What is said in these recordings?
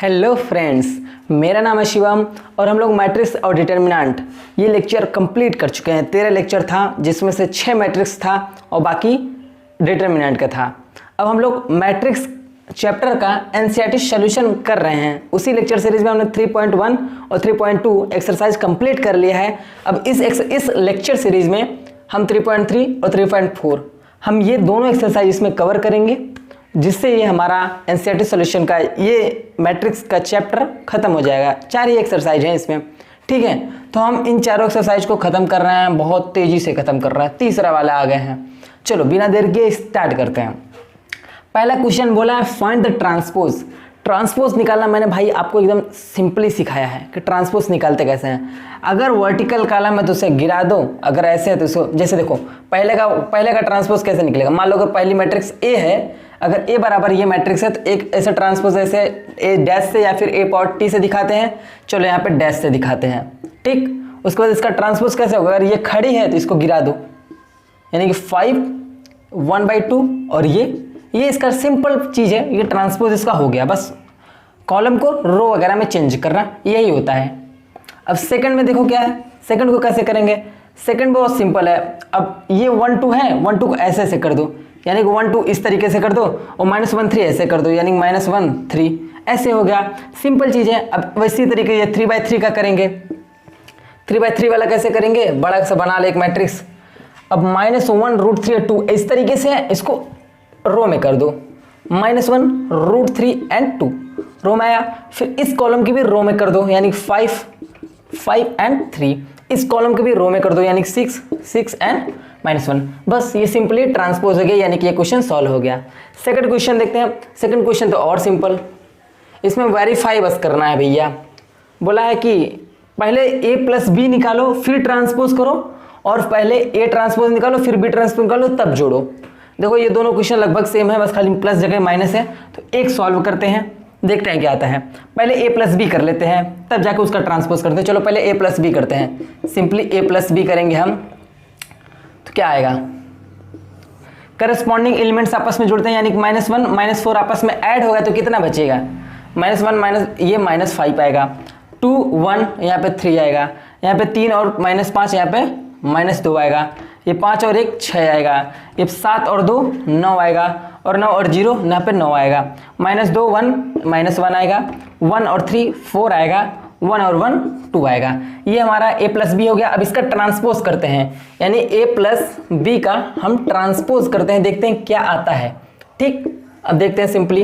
Hello friends, मेरा नाम है शिवम और हम लोग मैट्रिक्स और डिटर्मिनेंट ये लेक्चर कंप्लीट कर चुके हैं। 13 लेक्चर था जिसमें से 6 मैट्रिक्स था और बाकी डिटर्मिनेंट का था। अब हम लोग मैट्रिक्स चैप्टर का एनसीईआरटी सॉल्यूशन कर रहे हैं। उसी लेक्चर सीरीज में हमने 3.1 और 3.2 एक्सरसाइज कंप्लीट कर लिया है। अब इस लेक्चर सीरीज में हम 3.3 और 3.4 हम ये दोनों एक्सरसाइज इसमें कवर करेंगे, जिससे ये हमारा एनसीईआरटी सॉल्यूशन का ये मैट्रिक्स का चैप्टर खत्म हो जाएगा। 4 ही एक्सरसाइज हैं इसमें, ठीक है। तो हम इन चारों एक्सरसाइज को खत्म कर रहे हैं, बहुत तेजी से खत्म कर रहे हैं। तीसरा वाला आ गए हैं। चलो बिना देर के स्टार्ट करते हैं। पहला क्वेश्चन बोला है फाइंड द ट्रांसपोज। ट्रांसपोज निकालना मैंने भाई आपको एकदम सिंपली सिखाया है कि ट्रांसपोज निकालते कैसे हैं। अगर वर्टिकल कॉलम है तो उसे गिरा दो, अगर ऐसे है तो उसको, जैसे देखो पहले का ट्रांसपोज कैसे निकलेगा। मान लो अगर पहली मैट्रिक्स ए है, अगर ए बराबर ये मैट्रिक्स है तो एक ऐसा ट्रांसपोज ऐसे ए डैश से या फिर ए पावर टी से दिखाते हैं। चलो यहाँ पे डैश से दिखाते हैं, ठीक। उसके बाद इसका ट्रांसपोज कैसे होगा, अगर ये खड़ी है तो इसको गिरा दो, यानी कि 5 1/2 और ये इसका सिंपल चीज़ है। ये ट्रांसपोज इसका हो गया, बस कॉलम को रो वगैरह में चेंज करना, यही होता है। अब सेकंड में देखो क्या है, सेकंड को कैसे करेंगे। सेकंड बहुत सिंपल है। अब ये 1 2 है, 1 2 को ऐसे ऐसे कर दो, यानी कि 1 2 इस तरीके से कर दो और -1 3 ऐसे कर दो, यानी -1 3 ऐसे हो गया। सिंपल चीज़ है। अब वैसी तरीके ये 3/3 का करेंगे। 3/3 वाला कैसे करेंगे, बड़ा सा बना ले एक मैट्रिक्स। अब -1√3 2 इस तरीके से इसको रो में कर दो, -1√3 and 2 रो में आया। फिर इस कॉलम की भी रो में कर दो, यानी 5 and 3। इस कॉलम की भी रो में कर दो, यानी 6 and -1। बस ये सिंपली ट्रांसपोज हो गया, यानी कि ये क्वेश्चन सॉल्व हो गया। सेकंड क्वेश्चन देखते हैं। सेकंड क्वेश्चन तो और सिंपल, इसमें वेरीफाई बस करना है भैया। बोला है कि पहले a + b निकालो फिर ट्रांसपोज करो, और पहले a ट्रांसपोज निकालो फिर b ट्रांसपोज निकालो तब जोड़ो। देखो ये दोनों क्वेश्चन लगभग सेम है, बस खाली प्लस जगह माइनस है। तो एक सॉल्व करते हैं, देखते हैं क्या आता है। पहले a + b कर लेते हैं, तब जाके उसका ट्रांसपोज करते हैं। चलो पहले a + b करते हैं। सिंपली a + b करेंगे हम, तो क्या आएगा, करस्पॉन्डिंग एलिमेंट्स आपस में जुड़ते हैं, यानी कि -1 -4 आपस में ऐड होगा तो कितना बचेगा, -1 ये -5 आएगा, 2 1 यहाँ पे 3 आएगा, यहाँ पे 3 और -5 यहाँ पे -2 आएगा, ये 5 और 1 6 आएगा, ये 7 और 2 9 आएगा, और 9 और 0 यहाँ पे 9 आएगा, -2 1 -1 आएगा, 1 और 3 4 आएगा, 1 और 1 2 आएगा। ये हमारा a + b हो गया। अब इसका ट्रांसपोज करते हैं, यानी a + b का हम ट्रांसपोज करते हैं, देखते हैं क्या आता है, ठीक। अब देखते हैं सिंपली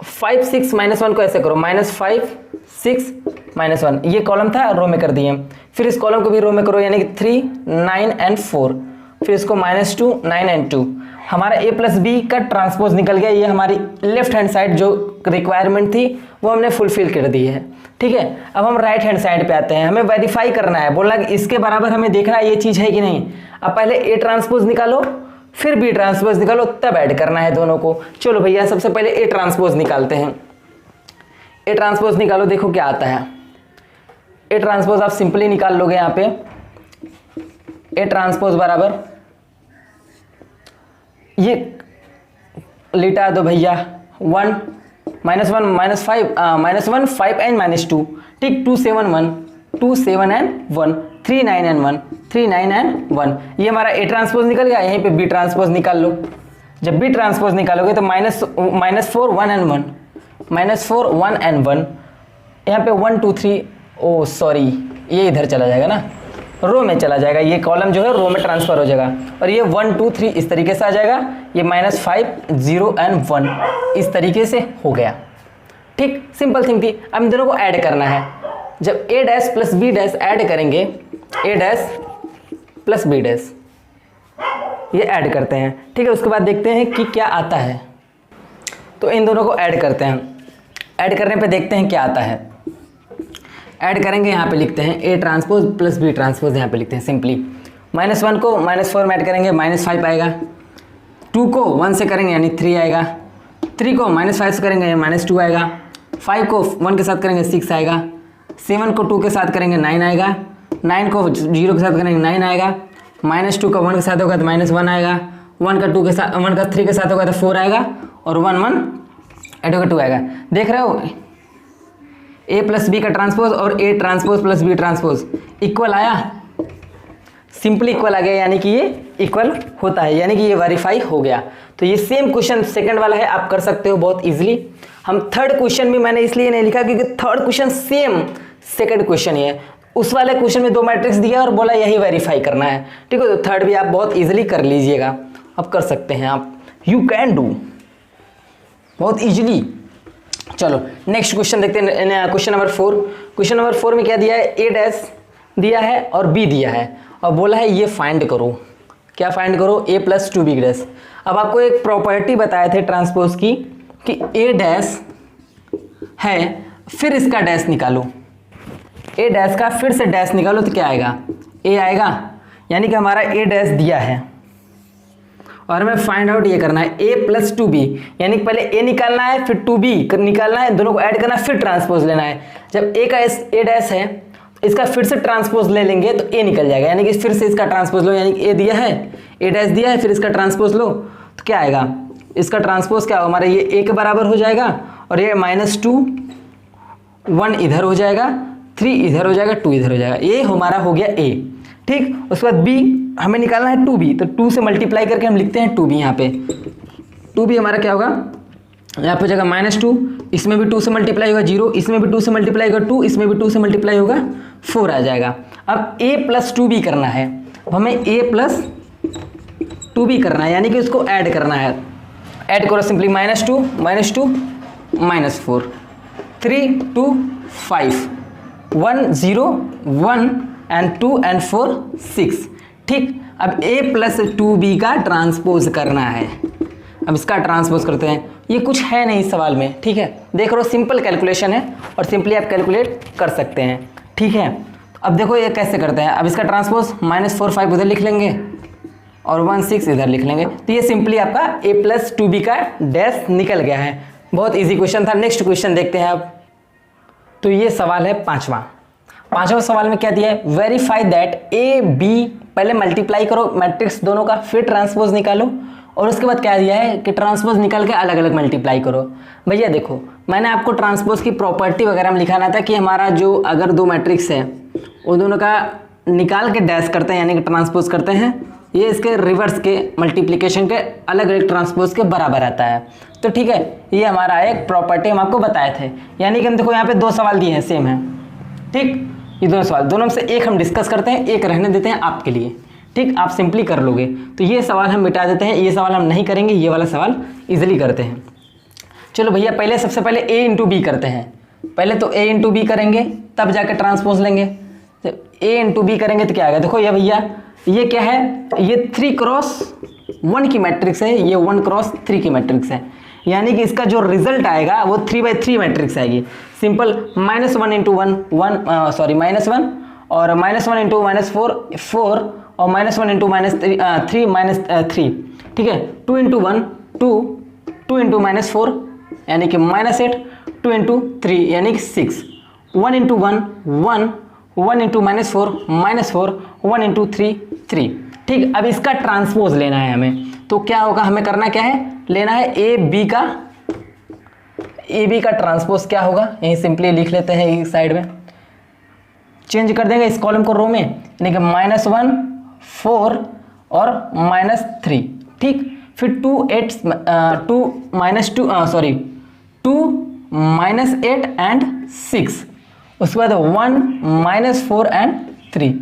5 6 -1 को ऐसे करो, -5 6 -1 ये कॉलम था, रो में कर दिए। फिर इस कॉलम को भी रो में करो, यानी कि 3 9 and 4, फिर इसको -2 9 and 2। हमारा a + b का ट्रांसपोज निकल गया। ये हमारी लेफ्ट हैंड साइड जो रिक्वायरमेंट थी वो हमने फुलफिल कर दी है, ठीक है। अब हम राइट हैंड साइड पे आते हैं। हमें वेरीफाई करना है, बोलना कि इसके बराबर हमें देखना है ये चीज़ है कि नहीं। अब पहले a ट्रांसपोज निकालो फिर b ट्रांसपोज निकालो, तब ऐड करना है दोनों को। चलो भैया सबसे पहले a ट्रांसपोज निकालते हैं। a ट्रांसपोज निकालो, देखो क्या आता है। a ट्रांसपोज आप सिंपली निकाल लोगे। यहाँ पे a ट्रांसपोज बराबर ये लिटा दो भैया, 1 -1 -5 and -2, ठीक। 2 7 1 2 7 and 1 3 9 and 1 3 9 and 1। ये हमारा a ट्रांसपोज निकल गया। यहीं पे b ट्रांसपोज निकाल लो। जब b ट्रांसपोज निकालोगे तो -4 1 and 1 -4 1 and 1, यहाँ पे 1 2 3 ओ सॉरी ये इधर चला जाएगा ना, रो में चला जाएगा। ये कॉलम जो है रो में ट्रांसफर हो जाएगा, और ये 1 2 3 इस तरीके से आ जाएगा। ये -5 0 and 1 इस तरीके से हो गया, ठीक। सिंपल थिंग थी। अब इन दोनों को ऐड करना है। जब a' + b' ऐड करेंगे, a' + b', ये ऐड करते हैं, ठीक है। उसके बाद देखते हैं कि क्या आता है। तो इन दोनों को ऐड करते हैं। ऐड करने पे देखते हैं क्या आता है। ऐड करेंगे, यहाँ पे लिखते हैं a ट्रांसपोज + b ट्रांसपोज, यहाँ पे लिखते हैं सिंपली। -1 को -4 में ऐड करेंगे, -5 आएगा। 2 को 1 से करेंगे, यानी 3 आएगा। 3 को -5 से करेंगे, -2 आएगा। 5 को 1 के साथ करेंगे, 6 आएगा। 7 को 2 के साथ करेंगे, 9 आएगा। 9 को 0 के साथ करेंगे, 9 आएगा। -2 का 1 के साथ होगा तो -1 आएगा। 1 का 3 के साथ होगा तो 4 आएगा, और 1 1 ऐड होगा 2 आएगा। देख रहे हो ए प्लस बी का ट्रांसपोज और A transpose plus B transpose equal आया, सिंपली इक्वल आ गया, यानी कि ये इक्वल होता है, यानी कि ये वेरीफाई हो गया। तो ये सेम क्वेश्चन सेकंड वाला है, आप कर सकते हो बहुत इजीली। हम थर्ड क्वेश्चन भी मैंने इसलिए नहीं लिखा क्योंकि third question same second question ही है, उस वाले क्वेश्चन में 2 मैट्रिक्स दिया और बोला यही वेरीफाई करना है, ठीक है। तो थर्ड भी आप बहुत इजीली कर लीजिएगा, अब कर सकते हैं आप, यू कैन डू बहुत इजीली। चलो नेक्स्ट क्वेश्चन देखते हैं, क्वेश्चन नंबर 4। क्वेश्चन नंबर 4 में क्या दिया है, ए डैश दिया है और बी दिया है और बोला है ये फाइंड करो, क्या फाइंड करो, ए प्लस 2b डैश। अब आपको एक प्रॉपर्टी बताए थे ट्रांसपोज की कि ए डैश है फिर इसका डैश निकालो, ए डैश का फिर से डैश निकालो तो क्या आएगा, ए आएगा, यानी कि हमारा ए डैश दिया है और हमें फाइंड आउट ये करना है ए प्लस 2b, यानी कि पहले ए निकालना है फिर 2b निकालना है, दोनों को ऐड करना है फिर ट्रांसपोज लेना है। जब ए का ए डैश है इसका फिर से ट्रांसपोज ले लेंगे तो ए निकल जाएगा, यानी कि फिर से इसका ट्रांसपोज लो, यानी कि ए दिया है, ए डैश दिया है, फिर इसका ट्रांसपोज लो तो क्या आएगा, इसका ट्रांसपोज क्या होगा हमारा, ये ए के बराबर हो जाएगा और ये -2 1 इधर हो जाएगा, 3 इधर हो जाएगा, 2 इधर हो जाएगा, ये हमारा हो गया ए, ठीक। उसके बाद बी हमें निकालना है 2b, तो 2 से मल्टीप्लाई करके हम लिखते हैं 2b, यहाँ पे 2b हमारा क्या होगा, यहाँ पे जगह -2, इसमें भी 2 से मल्टीप्लाई होगा 0, इसमें भी 2 से मल्टीप्लाई होगा 2, इसमें भी 2 से मल्टीप्लाई होगा 4 आ जाएगा। अब a प्लस 2b करना है, हमें a प्लस 2b करना है, यानी कि उसको ऐड करना है, ऐड करो सिंपली, -2 -4 3 2 5 1 0 1 and 2 and 4 6, ठीक। अब a प्लस 2b का ट्रांसपोज करना है, अब इसका ट्रांसपोज करते हैं, ये कुछ है नहीं इस सवाल में, ठीक है, देख लो सिंपल कैलकुलेशन है और सिंपली आप कैलकुलेट कर सकते हैं, ठीक है। अब देखो ये कैसे करते हैं, अब इसका ट्रांसपोज -4 5 उधर लिख लेंगे और 1 6 इधर लिख लेंगे, तो ये सिंपली आपका a प्लस 2b का डैश निकल गया है, बहुत ईजी क्वेश्चन था। नेक्स्ट क्वेश्चन देखते हैं आप, तो ये सवाल है पांचवा सवाल में क्या दिया है, वेरीफाई दैट ए बी, पहले मल्टीप्लाई करो मैट्रिक्स दोनों का फिर ट्रांसपोज निकालो, और उसके बाद क्या दिया है कि ट्रांसपोज निकाल के अलग अलग मल्टीप्लाई करो। भैया देखो मैंने आपको ट्रांसपोज की प्रॉपर्टी वगैरह में लिखाना था कि हमारा जो अगर 2 मैट्रिक्स है वो दोनों का निकाल के डैश करते हैं, यानी कि ट्रांसपोज करते हैं, ये इसके रिवर्स के मल्टीप्लिकेशन के अलग अलग ट्रांसपोज के बराबर आता है, तो ठीक है, ये हमारा एक प्रॉपर्टी हम आपको बताए थे। यानी कि हम देखो यहाँ पे 2 सवाल दिए हैं सेम है, ठीक, ये 2 सवाल, दोनों में से एक हम डिस्कस करते हैं, एक रहने देते हैं आपके लिए, ठीक, आप सिंपली कर लोगे। तो ये सवाल हम मिटा देते हैं, ये सवाल हम नहीं करेंगे, ये वाला सवाल इजीली करते हैं। चलो भैया पहले सबसे पहले a इंटू बी करते हैं, पहले तो a इंटू बी करेंगे तब जाकर ट्रांसपोज लेंगे, तो a इंटू बी करेंगे तो क्या आएगा, देखो ये भैया ये क्या है, ये 3x1 की मैट्रिक्स है, ये 1x3 की मैट्रिक्स है, यानी कि इसका जो रिजल्ट आएगा वो 3x3 मैट्रिक्स आएगी, सिंपल -1 इंटू 1 -1 और -1 इंटू -4 4 और -1 इंटू -3 ठीक है, 2 इंटू 1 2 इंटू -4 यानी कि -8, 2 इंटू 3 यानी कि 6, 1 इंटू 1 1 इंटू -4 -4, 1 इंटू 3 3, ठीक। अब इसका ट्रांसपोज लेना है हमें, तो क्या होगा, हमें करना क्या है, लेना है ए बी का ट्रांसपोज क्या होगा, यही सिंपली लिख लेते हैं, एक साइड में चेंज कर देंगे इस कॉलम को रो में, यानी कि -1 4 और -3, ठीक। फिर 2 -8 एंड 6, उसके बाद 1 -4 एंड 3,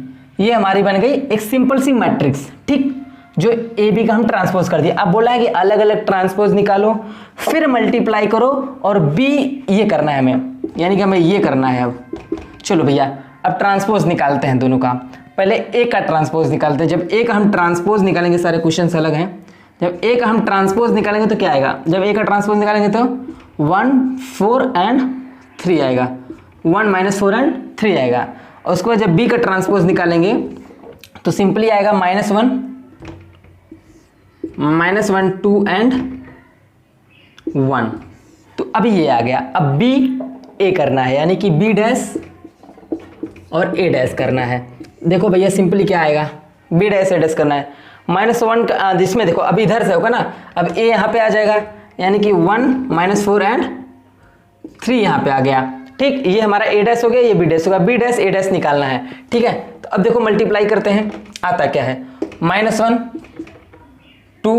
ये हमारी बन गई एक सिंपल सी मैट्रिक्स, ठीक, जो ए बी का हम ट्रांसपोज कर दिया। अब बोला है कि अलग अलग ट्रांसपोज निकालो फिर मल्टीप्लाई करो और बी ये करना है हमें, यानी कि हमें ये करना है। अब चलो भैया अब ट्रांसपोज निकालते हैं दोनों का, पहले ए का ट्रांसपोज निकालते हैं। जब ए का हम ट्रांसपोज निकालेंगे, सारे क्वेश्चन अलग हैं, जब ए का हम ट्रांसपोज निकालेंगे तो क्या आएगा, जब ए का ट्रांसपोज निकालेंगे तो 1 4 एंड 3 आएगा, 1 -4 एंड 3 आएगा। और उसके बाद जब बी का ट्रांसपोज निकालेंगे तो सिंपली आएगा -1 2 एंड 1, तो अभी ये आ गया। अब बी ए करना है, यानी कि बी डैश और ए डैश करना है। देखो भैया सिंपली क्या आएगा, बी डैश ए डैश करना है, -1 का जिसमें देखो अब इधर से होगा ना, अब ए यहाँ पे आ जाएगा, यानी कि 1 -4 एंड 3 यहाँ पे आ गया, ठीक, ये हमारा ए डैश हो गया, ये बी डैश होगा, बी डैश ए डैश निकालना है। ठीक है, तो अब देखो मल्टीप्लाई करते हैं, आता क्या है, -1 2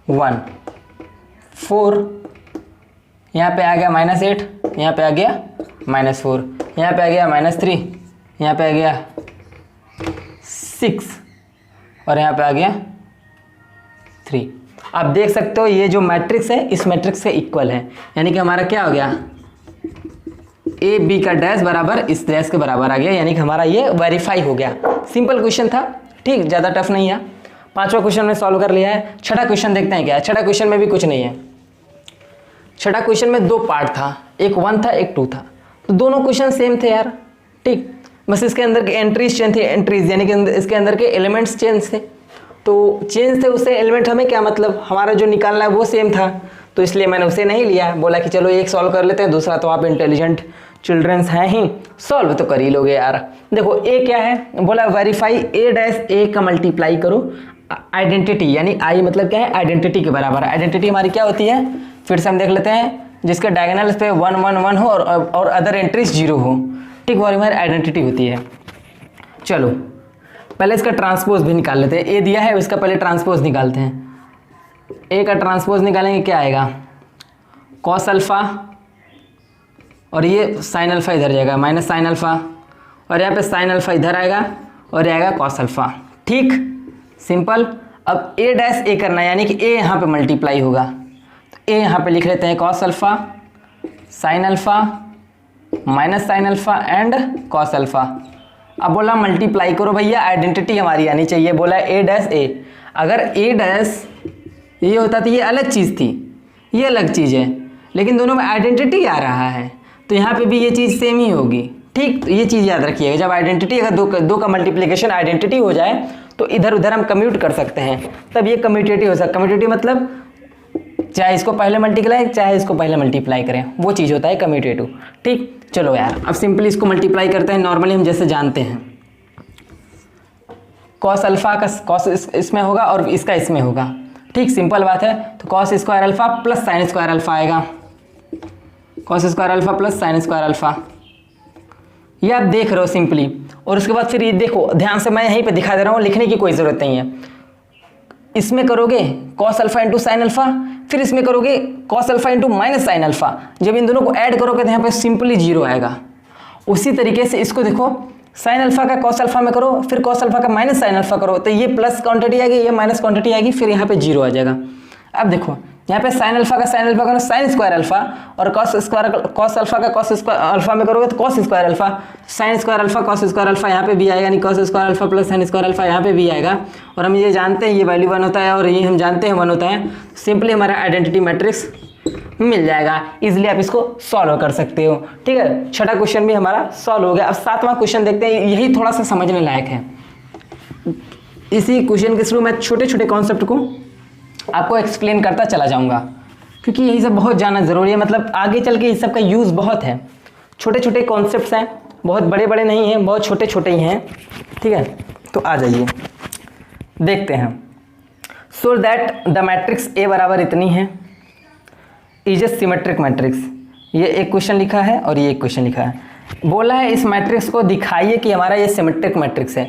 1 4, यहाँ पे आ गया -8, यहाँ पे आ गया -4, यहाँ पे आ गया -3, यहाँ पे आ गया 6 और यहाँ पे आ गया 3। आप देख सकते हो ये जो मैट्रिक्स है इस मैट्रिक्स से इक्वल है, यानी कि हमारा क्या हो गया, ए बी का डैश बराबर इस डैश के बराबर आ गया, यानी कि हमारा ये वेरीफाई हो गया। सिंपल क्वेश्चन था, ठीक, ज़्यादा टफ नहीं है। 5वां क्वेश्चन में सॉल्व कर लिया है। 6ठा क्वेश्चन देखते हैं क्या है। 6ठा क्वेश्चन में भी कुछ नहीं है। 6ठा क्वेश्चन में 2 पार्ट था, एक 1 था एक 2 था, तो दोनों क्वेश्चन सेम थे यार। ठीक, बस इसके अंदर के एंट्रीज चेंज थी, एंट्रीज यानी कि इसके अंदर के एलिमेंट्स चेंज थे, तो चेंज थे उससे एलिमेंट हमें क्या मतलब, हमारा जो निकालना है वो सेम था, तो इसलिए मैंने उसे नहीं लिया। बोला कि चलो एक सॉल्व कर लेते हैं, दूसरा तो आप इंटेलिजेंट चिल्ड्रंस हैं ही, सॉल्व तो कर ही लोगे यार। देखो ए क्या है, बोला वेरीफाई ए डैश ए का मल्टीप्लाई करो आइडेंटिटी, यानी आई मतलब क्या है, आइडेंटिटी के बराबर। आइडेंटिटी हमारी क्या होती है, फिर से हम देख लेते हैं, जिसके डायगोनल्स पे 1 1 1 हो और अदर एंट्रीज 0 हो। ठीक, वो हमारी आइडेंटिटी होती है। चलो पहले इसका ट्रांसपोज भी निकाल लेते हैं। ए दिया है, इसका पहले ट्रांसपोज निकालते हैं। ए का ट्रांसपोज निकालेंगे, क्या आएगा, कॉस अल्फा, और ये साइन अल्फा इधर जाएगा, माइनस साइन अल्फा, और यहाँ पे साइन अल्फा इधर आएगा और ये आएगा कॉस अल्फा। ठीक, सिंपल। अब ए डैश ए करना है, यानी कि ए यहाँ पे मल्टीप्लाई होगा, तो ए यहाँ पे लिख लेते हैं cos alpha sine alpha minus sine alpha and cos alpha. अब बोला मल्टीप्लाई करो भैया, आइडेंटिटी हमारी आनी चाहिए। बोला ए डैश ए, अगर ए डैश ये होता तो ये अलग चीज़ थी, ये अलग चीज़ है, लेकिन दोनों में आइडेंटिटी आ रहा है, तो यहाँ पे भी ये चीज़ सेम ही होगी। ठीक, तो ये चीज़ याद रखिएगा, जब आइडेंटिटी अगर दो का मल्टीप्लिकेशन आइडेंटिटी हो जाए तो इधर उधर हम कम्यूट कर सकते हैं, तब ये कम्यूटेटिव हो सकता है। कम्यूटेटिव मतलब चाहे इसको पहले मल्टीप्लाई चाहे इसको पहले मल्टीप्लाई करें, वो चीज़ होता है कम्यूटेटिव। ठीक, चलो यार अब सिंपली इसको मल्टीप्लाई करते हैं, नॉर्मली हम जैसे जानते हैं। कॉस अल्फा का कॉस इसमें होगा और इसका इसमें होगा। ठीक, सिंपल बात है। तो cos square alpha plus sine square alpha आएगा, cos square alpha plus sine square alpha, ये आप देख रहे हो सिंपली। और उसके बाद फिर ये देखो, ध्यान से मैं यहीं पे दिखा दे रहा हूँ, लिखने की कोई ज़रूरत नहीं है। इसमें करोगे cos alpha into sine alpha, फिर इसमें करोगे cos alpha into minus sine alpha. जब इन दोनों को ऐड करोगे तो यहाँ पे सिंपली 0 आएगा। उसी तरीके से इसको देखो, साइन अल्फा का कॉस अल्फा में करो, फिर कॉस अल्फा का माइनस साइन अल्फा करो, तो ये प्लस क्वांटिटी आएगी, ये माइनस क्वांटिटी आएगी, फिर यहाँ पे 0 आ जाएगा। अब देखो यहाँ पे साइन अल्फा करो साइन स्क्वायर अल्फा, और कॉस अल्फा का कॉस स्क्वायर अल्फा में करोगे तो cos square alpha, sign square alpha cos square alpha यहाँ पे भी आएगा, यानी cos square alpha plus sine square alpha यहाँ पे भी आएगा। और हम ये जानते हैं ये वैल्यू 1 होता है और ये हम जानते हैं 1 होता है, सिंपली हमारा आइडेंटिटी मैट्रिक्स मिल जाएगा। इजिली आप इसको सॉल्व कर सकते हो। ठीक है, 6ठा क्वेश्चन भी हमारा सॉल्व हो गया। अब 7वां क्वेश्चन देखते हैं, यही थोड़ा सा समझने लायक है। इसी क्वेश्चन के थ्रू मैं छोटे छोटे कॉन्सेप्ट को आपको एक्सप्लेन करता चला जाऊंगा, क्योंकि यही सब बहुत जानना ज़रूरी है। मतलब आगे चल के इस सब का यूज़ बहुत है। छोटे छोटे कॉन्सेप्ट्स हैं, बहुत बड़े बड़े नहीं हैं, बहुत छोटे छोटे ही हैं। ठीक है, तो आ जाइए देखते हैं। So that the matrix A बराबर इतनी है इज ए सिमेट्रिक मैट्रिक्स। ये एक क्वेश्चन लिखा है और ये एक क्वेश्चन लिखा है। बोला है इस मैट्रिक्स को दिखाइए कि हमारा ये सिमेट्रिक मैट्रिक्स है।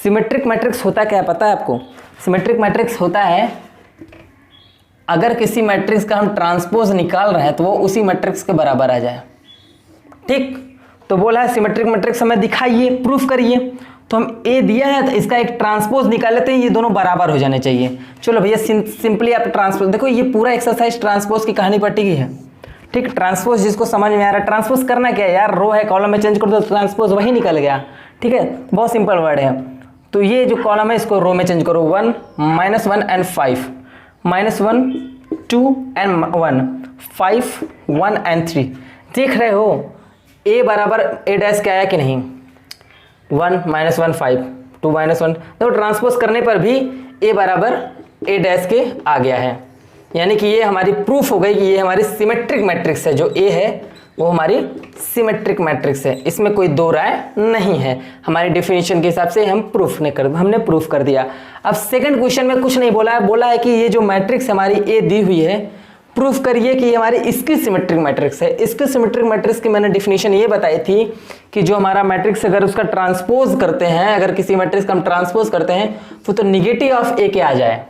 सिमेट्रिक मैट्रिक्स होता क्या है पता है आपको? सिमेट्रिक मैट्रिक्स होता है अगर किसी मैट्रिक्स का हम ट्रांसपोज निकाल रहे हैं तो वो उसी मैट्रिक्स के बराबर आ जाए। ठीक, तो बोला है सिमेट्रिक मैट्रिक्स हमें दिखाइए, प्रूफ करिए। तो हम ए दिया है तो इसका एक ट्रांसपोज निकाल लेते हैं, ये दोनों बराबर हो जाने चाहिए। चलो भैया सिंपली आप ट्रांसपोज देखो, ये पूरा एक्सरसाइज ट्रांसपोज की कहानी पर टिकी है। ठीक, ट्रांसपोज जिसको समझ में आ रहा है, ट्रांसपोज करना क्या है यार, रो है कॉलम में चेंज कर दो, ट्रांसपोज वही निकल गया। ठीक है, बहुत सिंपल वर्ड है। तो ये जो कॉलम है इसको रो में चेंज करो, 1 -1 एंड 5 -1 2 एंड 1 5 1 एंड 3। देख रहे हो ए बराबर ए डैश के आया कि नहीं, 1 -1 5 2 -1। तो ट्रांसपोज करने पर भी ए बराबर ए डैश के आ गया है, यानी कि ये हमारी प्रूफ हो गई कि ये हमारी सिमेट्रिक मैट्रिक्स है। जो ए है वो हमारी सिमेट्रिक मैट्रिक्स है, इसमें कोई दो राय नहीं है। हमारी डेफिनेशन के हिसाब से हमने प्रूफ कर दिया। अब सेकंड क्वेश्चन में कुछ नहीं बोला है, बोला है कि ये जो मैट्रिक्स हमारी ए दी हुई है प्रूफ करिए कि ये हमारी इसकी सिमेट्रिक मैट्रिक्स है। इसकी सिमेट्रिक मैट्रिक्स की मैंने डिफिनीशन ये बताई थी कि जो हमारा मैट्रिक्स अगर उसका ट्रांसपोज करते हैं, अगर किसी मैट्रिक्स का हम ट्रांसपोज करते हैं तो निगेटिव ऑफ ए के आ जाए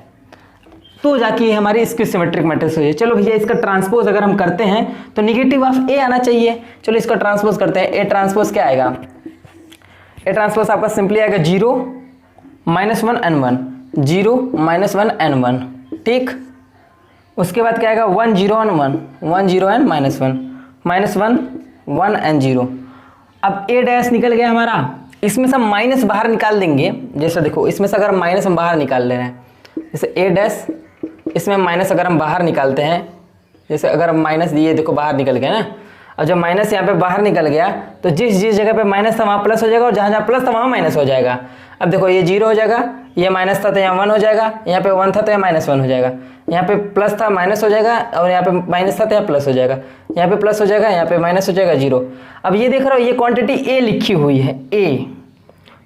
तो जाके हमारी इसकी सिमेट्रिक मैट्रिक्स हो जाए। चलो भैया इसका ट्रांसपोज अगर हम करते हैं तो निगेटिव ऑफ ए आना चाहिए। चलो इसका ट्रांसपोज करते हैं। ए ट्रांसपोज क्या आएगा? ए ट्रांसपोज आपका सिंपली आएगा 0 -1 n1, 0 -1 n1, ठीक। उसके बाद क्या आएगा 1 0 n 1, 1 0 n -1, -1 1 n 0। अब ए डैश निकल गया हमारा, इसमें से हम माइनस बाहर निकाल देंगे। जैसे देखो इसमें से अगर माइनस हम बाहर निकाल ले रहे हैं, जैसे ए डैश, इसमें माइनस अगर हम बाहर निकालते हैं, जैसे अगर हम माइनस दिए, देखो बाहर निकल गया ना। और जब माइनस यहाँ पे बाहर निकल गया तो जिस जिस जगह पे माइनस था वहाँ प्लस हो जाएगा, और जहाँ जहाँ प्लस था वहाँ माइनस हो जाएगा। अब देखो ये 0 हो जाएगा, ये माइनस था तो यहाँ 1 हो जाएगा, यहाँ पे 1 था तो यहाँ -1 हो जाएगा, यहाँ पे प्लस था माइनस हो जाएगा, और यहाँ पे माइनस था तो यहाँ प्लस हो जाएगा, यहाँ पे प्लस हो जाएगा, यहाँ पे माइनस हो जाएगा 0। अब ये देख रहे हो ये क्वांटिटी ए लिखी हुई है, ए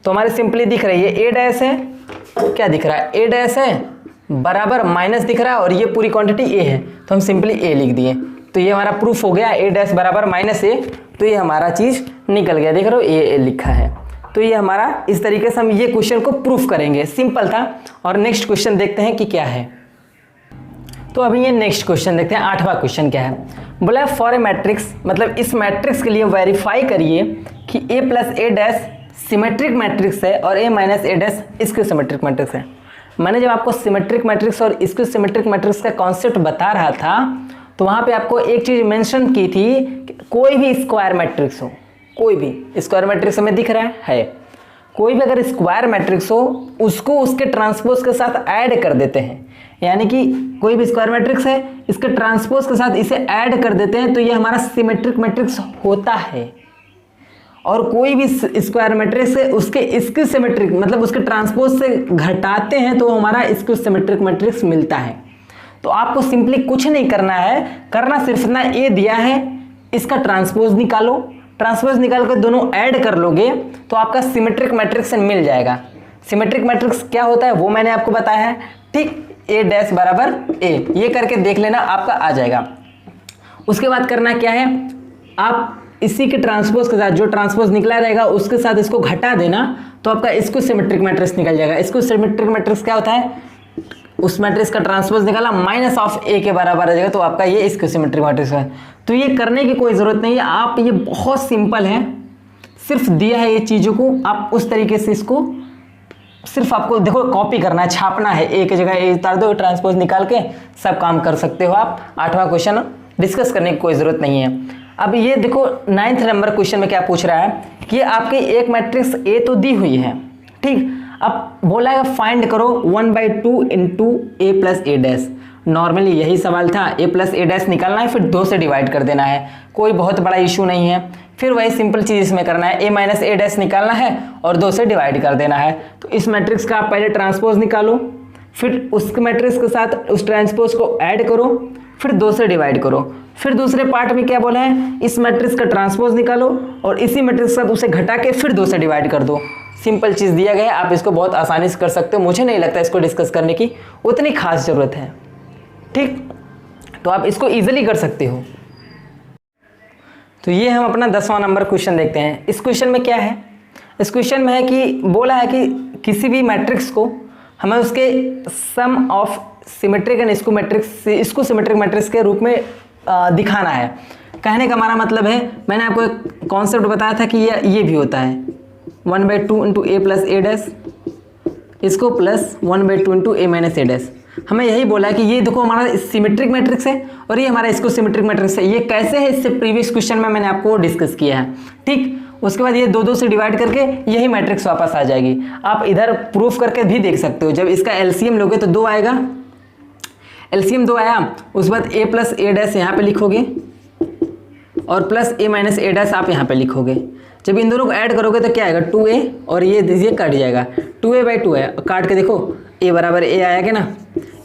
तो हमारे सिंपली दिख रही है ए डैश है, क्या दिख रहा है? ए डैश है बराबर माइनस दिख रहा है, और ये पूरी क्वांटिटी ए है तो हम सिंपली ए लिख दिए। तो ये हमारा प्रूफ हो गया, ए डैश बराबर -a, तो ये हमारा चीज़ निकल गया। देख रहे हो ए लिखा है। तो ये हमारा इस तरीके से हम ये क्वेश्चन को प्रूफ करेंगे। सिंपल था। और नेक्स्ट क्वेश्चन देखते हैं कि क्या है। तो अभी ये नेक्स्ट क्वेश्चन देखते हैं। 8वां क्वेश्चन क्या है? बोला है फॉर ए मैट्रिक्स, मतलब इस मैट्रिक्स के लिए वेरीफाई करिए कि a + a dash symmetric matrix है और a - a डैश इसकी सिमेट्रिक मैट्रिक्स है। मैंने जब आपको सिमेट्रिक मैट्रिक्स और इसकी सिमेट्रिक मैट्रिक्स का कॉन्सेप्ट बता रहा था तो वहाँ पे आपको एक चीज़ मेंशन की थी कि कोई भी स्क्वायर मैट्रिक्स हो, कोई भी स्क्वायर मैट्रिक्स हमें दिख रहा है, कोई भी अगर स्क्वायर मैट्रिक्स हो उसको उसके ट्रांसपोज के साथ ऐड कर देते हैं। यानी कि कोई भी स्क्वायर मैट्रिक्स है, इसके ट्रांसपोज के साथ इसे ऐड कर देते हैं तो ये हमारा सिमेट्रिक मैट्रिक्स होता है। और कोई भी स्क्वायर मैट्रिक्स है उसके इसकी सिमेट्रिक मतलब उसके ट्रांसपोज से घटाते हैं तो हमारा इसको सिमेट्रिक मैट्रिक्स मिलता है। तो आपको सिंपली कुछ नहीं करना है, करना सिर्फ इतना, ए दिया है इसका ट्रांसपोज निकालो, ट्रांसपोज निकाल कर दोनों ऐड कर लोगे तो आपका सिमेट्रिक मैट्रिक्स मिल जाएगा। सिमेट्रिक मैट्रिक्स क्या होता है वो मैंने आपको बताया है, ठीक। ए डैश बराबर ए, ये करके देख लेना, आपका आ जाएगा। उसके बाद करना क्या है, आप इसी के ट्रांसपोज के साथ जो ट्रांसपोज निकला रहेगा उसके साथ इसको घटा देना तो आपका इसको सिमेट्रिक मैट्रिक्स निकल जाएगा। इसको सिमेट्रिक मैट्रिक्स क्या होता है, उस मैट्रिक्स का ट्रांसपोज निकाला -a के बराबर आ जाएगा तो आपका ये इसको सिमेट्रिक मैट्रिक्स है। तो ये करने की कोई ज़रूरत नहीं है, आप ये बहुत सिंपल है, सिर्फ दिया है ये चीज़ों को आप उस तरीके से इसको सिर्फ आपको देखो कॉपी करना है, छापना है, एक जगह ए उतार दो, ट्रांसपोज निकाल के सब काम कर सकते हो आप। 8वां क्वेश्चन डिस्कस करने की कोई ज़रूरत नहीं है। अब ये देखो 9th नंबर क्वेश्चन में क्या पूछ रहा है कि आपके एक मैट्रिक्स ए तो दी हुई है, ठीक। अब बोला है फाइंड करो 1/2 × a + a डैश। नॉर्मली यही सवाल था, a + a डैश निकालना है, फिर 2 से डिवाइड कर देना है, कोई बहुत बड़ा इशू नहीं है। फिर वही सिंपल चीज़ इसमें करना है, a - a डैश निकालना है और 2 से डिवाइड कर देना है। तो इस मैट्रिक्स का आप पहले ट्रांसपोज निकालो, फिर उस मैट्रिक्स के साथ उस ट्रांसपोज को ऐड करो, फिर 2 से डिवाइड करो। फिर दूसरे पार्ट में क्या बोला है, इस मैट्रिक्स का ट्रांसपोज निकालो और इसी मैट्रिक्स के साथ उसे घटा के फिर 2 से डिवाइड कर दो। सिंपल चीज़ दिया गया है, आप इसको बहुत आसानी से कर सकते हो। मुझे नहीं लगता इसको डिस्कस करने की उतनी खास ज़रूरत है, ठीक। तो आप इसको ईजिली कर सकते हो। तो ये हम अपना 10वां नंबर क्वेश्चन देखते हैं। इस क्वेश्चन में क्या है, इस क्वेश्चन में है कि बोला है कि किसी भी मैट्रिक्स को हमें उसके सम ऑफ सिमेट्रिक एंड इसको सिमेट्रिक मैट्रिक्स के रूप में दिखाना है। कहने का हमारा मतलब है, मैंने आपको एक कॉन्सेप्ट बताया था कि ये भी होता है 1/2 × a + a डैश, इसको प्लस 1/2 × a - a डैश। हमें यही बोला है कि ये देखो हमारा सिमेट्रिक मैट्रिक्स है और ये हमारा इसको सिमेट्रिक मैट्रिक्स है। ये कैसे है इससे प्रीवियस क्वेश्चन में मैंने आपको डिस्कस किया है, ठीक। उसके बाद ये 2 से डिवाइड करके यही मैट्रिक्स वापस आ जाएगी। आप इधर प्रूफ करके भी देख सकते हो, जब इसका एलसीएम लोगे तो 2 आएगा, एलसीएम 2 आया, उसके बाद a + a डैश यहाँ पे लिखोगे और प्लस a - a डैश आप यहाँ पे लिखोगे। जब इन दोनों को ऐड करोगे तो क्या आएगा 2a और ये दीजिए कट जाएगा, 2a/2 है, काट के देखो a बराबर a आया क्या ना,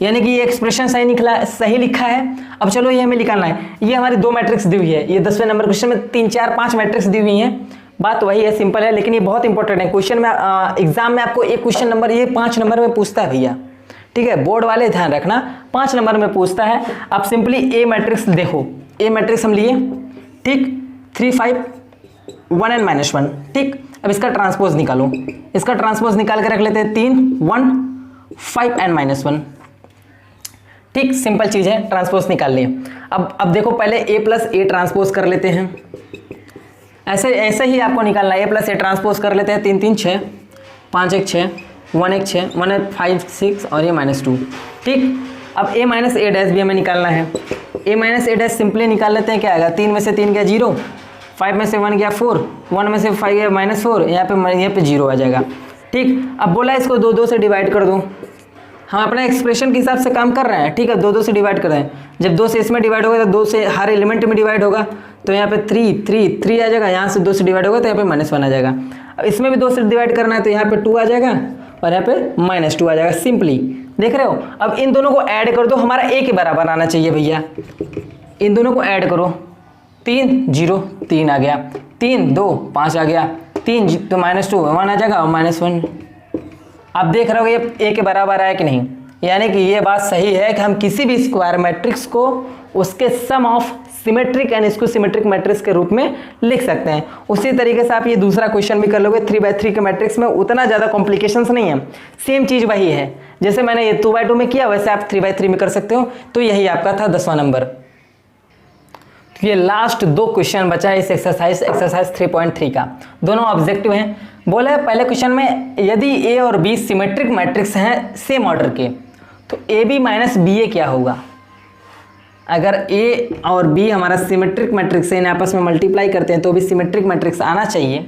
यानी कि ये एक्सप्रेशन सही लिखा है। अब चलो ये हमें निकालना है, ये हमारी 2 मैट्रिक्स दी हुई है, ये 10वें नंबर क्वेश्चन में 3 4 5 मैट्रिक्स दी हुई हैं। बात वही है, सिंपल है, लेकिन ये बहुत इंपॉर्टेंट है। क्वेश्चन में एग्जाम में आपको एक क्वेश्चन नंबर ये 5 नंबर में पूछता है भैया, ठीक है, बोर्ड वाले ध्यान रखना 5 नंबर में पूछता है। आप सिंपली ए मैट्रिक्स देखो, ए मैट्रिक्स हम लिए, ठीक, 3 5 1 एंड -1, ठीक। अब इसका ट्रांसपोज निकालो, इसका ट्रांसपोज निकाल के रख लेते हैं 3 1 5 एंड -1, ठीक, सिंपल चीज है, ट्रांसपोज निकाल लिए। अब देखो पहले ए प्लस ए ट्रांसपोज कर लेते हैं, ऐसे ही आपको निकालना है। ए प्लस ए ट्रांसपोज कर लेते हैं, 3 3 6 5 1 6 1 1 6 1 1 5 6 और ये -2, ठीक। अब ए माइनस ए डैश भी हमें निकालना है। ए माइनस ए डैश सिंपली निकाल लेते हैं, क्या आएगा, 3 में से 3 गया 0, 5 में से 1 गया 4, 1 में से 5 गया -4, यहाँ पे 0 आ जाएगा, ठीक। अब बोला इसको 2 2 से डिवाइड कर दो, हम अपने एक्सप्रेशन के हिसाब से काम कर रहे हैं, ठीक है। 2 2 से डिवाइड कर रहे हैं, जब 2 से इसमें डिवाइड होगा तो 2 से हर एलिमेंट में डिवाइड होगा, तो यहाँ पे 3 3 3 आ जाएगा, यहाँ से 2 से डिवाइड होगा तो यहाँ पे -1 आ जाएगा। अब इसमें भी 2 से डिवाइड करना है तो यहाँ पे 2 आ जाएगा और यहाँ पे -2 आ जाएगा, सिंपली देख रहे हो। अब इन दोनों को ऐड कर दो, हमारा ए के बराबर आना चाहिए भैया, इन दोनों को ऐड करो, 3 0 3 आ गया, 3 2 5 आ गया, 3 तो -2 1 आ जाएगा और -1। आप देख रहे हो ये ए के बराबर आया कि नहीं, यानी कि ये बात सही है कि हम किसी भी स्क्वायर मैट्रिक्स को उसके सम ऑफ सिमेट्रिक एंड इसको सिमेट्रिक मैट्रिक्स के रूप में लिख सकते हैं। उसी तरीके से आप ये दूसरा क्वेश्चन भी कर लोगे, 3/3 के मैट्रिक्स में उतना ज़्यादा कॉम्प्लिकेशंस नहीं है, सेम चीज़ वही है, जैसे मैंने ये 2/2 में किया वैसे आप 3/3 में कर सकते हो। तो यही आपका था 10वां नंबर। तो ये लास्ट 2 क्वेश्चन बचा है इस एक्सरसाइज 3.3 का, दोनों ऑब्जेक्टिव हैं। बोला है पहले क्वेश्चन में यदि ए और बी सिमेट्रिक मैट्रिक्स हैं सेम ऑर्डर के, तो ए बी माइनस बी ए क्या होगा। अगर ए और बी हमारा सिमेट्रिक मैट्रिक्स है, इन्हें आपस में मल्टीप्लाई करते हैं तो भी सिमेट्रिक मैट्रिक्स आना चाहिए,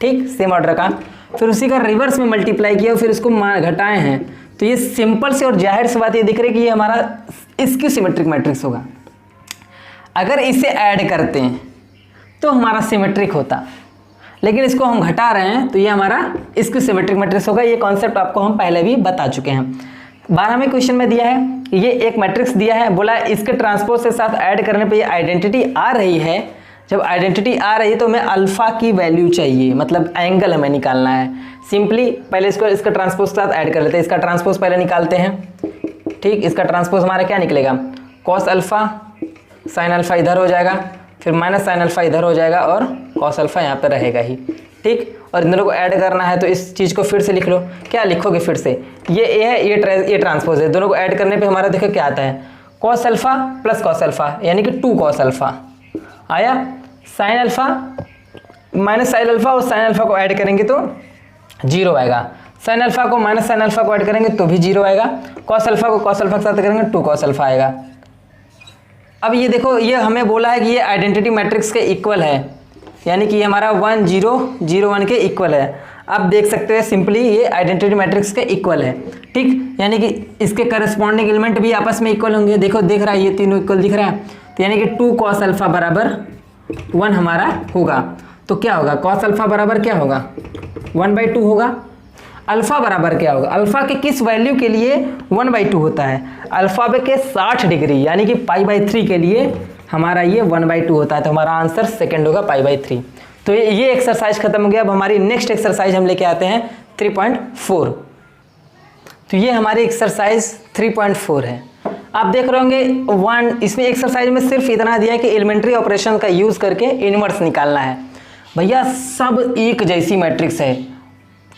ठीक, सेम ऑर्डर का। फिर उसी का रिवर्स में मल्टीप्लाई किया, फिर उसको घटाए हैं, तो ये सिंपल से और जाहिर सी बात ये दिख रही है कि ये हमारा इसकी सिमेट्रिक मैट्रिक्स होगा। अगर इसे ऐड करते हैं तो हमारा सिमेट्रिक होता, लेकिन इसको हम घटा रहे हैं तो ये हमारा इसकी सिमेट्रिक मैट्रिक्स होगा। ये कॉन्सेप्ट आपको हम पहले भी बता चुके हैं। 12वें क्वेश्चन में दिया है, ये एक मैट्रिक्स दिया है, बोला इसके ट्रांसपोज के साथ ऐड करने पे ये आइडेंटिटी आ रही है। जब आइडेंटिटी आ रही है तो हमें अल्फा की वैल्यू चाहिए, मतलब एंगल हमें निकालना है। सिंपली पहले इसको इसका ट्रांसपोज के साथ ऐड कर लेते हैं, इसका ट्रांसपोज पहले निकालते हैं, ठीक। इसका ट्रांसपोज हमारा क्या निकलेगा, कॉस अल्फा साइन अल्फा इधर हो जाएगा, फिर माइनस साइन अल्फा इधर हो जाएगा और कॉस अल्फा यहाँ पे रहेगा ही, ठीक। और इन दोनों को ऐड करना है तो इस चीज़ को फिर से लिख लो। क्या लिखोगे फिर से, ये ए है, ये ट्रांसपोज है, दोनों को ऐड करने पे हमारा देखो क्या आता है, cos alpha plus cos alpha यानी कि 2 कॉस अल्फा आया, sine alpha minus sine alpha और साइन अल्फा को ऐड करेंगे तो 0 आएगा, साइन अल्फा को माइनस साइन अल्फा को ऐड करेंगे तो भी 0 आएगा, कॉस अल्फा को कॉस अल्फा के साथ करेंगे 2 कॉस अल्फा आएगा। अब ये देखो, ये हमें बोला है कि ये आइडेंटिटी मैट्रिक्स के इक्वल है, यानी कि हमारा 1 0 0 1 के इक्वल है। आप देख सकते हैं सिंपली ये आइडेंटिटी मैट्रिक्स के इक्वल है, ठीक। यानी कि इसके करस्पॉन्डिंग एलिमेंट भी आपस में इक्वल होंगे। देखो दिख रहा है, ये तीनों इक्वल दिख रहा है, तो यानी कि 2 कॉस अल्फा बराबर 1 हमारा होगा। तो क्या होगा, कॉस अल्फा बराबर क्या होगा, 1/2 होगा। अल्फा बराबर क्या होगा, अल्फा के किस वैल्यू के लिए 1/2 होता है, अल्फा के 60 डिग्री यानी कि π/3 के लिए हमारा ये 1/2 होता है। तो हमारा आंसर सेकंड होगा π/3। तो ये एक्सरसाइज खत्म हो गया। अब हमारी नेक्स्ट एक्सरसाइज हम लेके आते हैं 3.4। तो ये हमारी एक्सरसाइज 3.4 है। आप देख रहे होंगे इसमें एक्सरसाइज में सिर्फ इतना दिया है कि एलिमेंट्री ऑपरेशन का यूज करके इनवर्स निकालना है। भैया सब एक जैसी मैट्रिक्स है,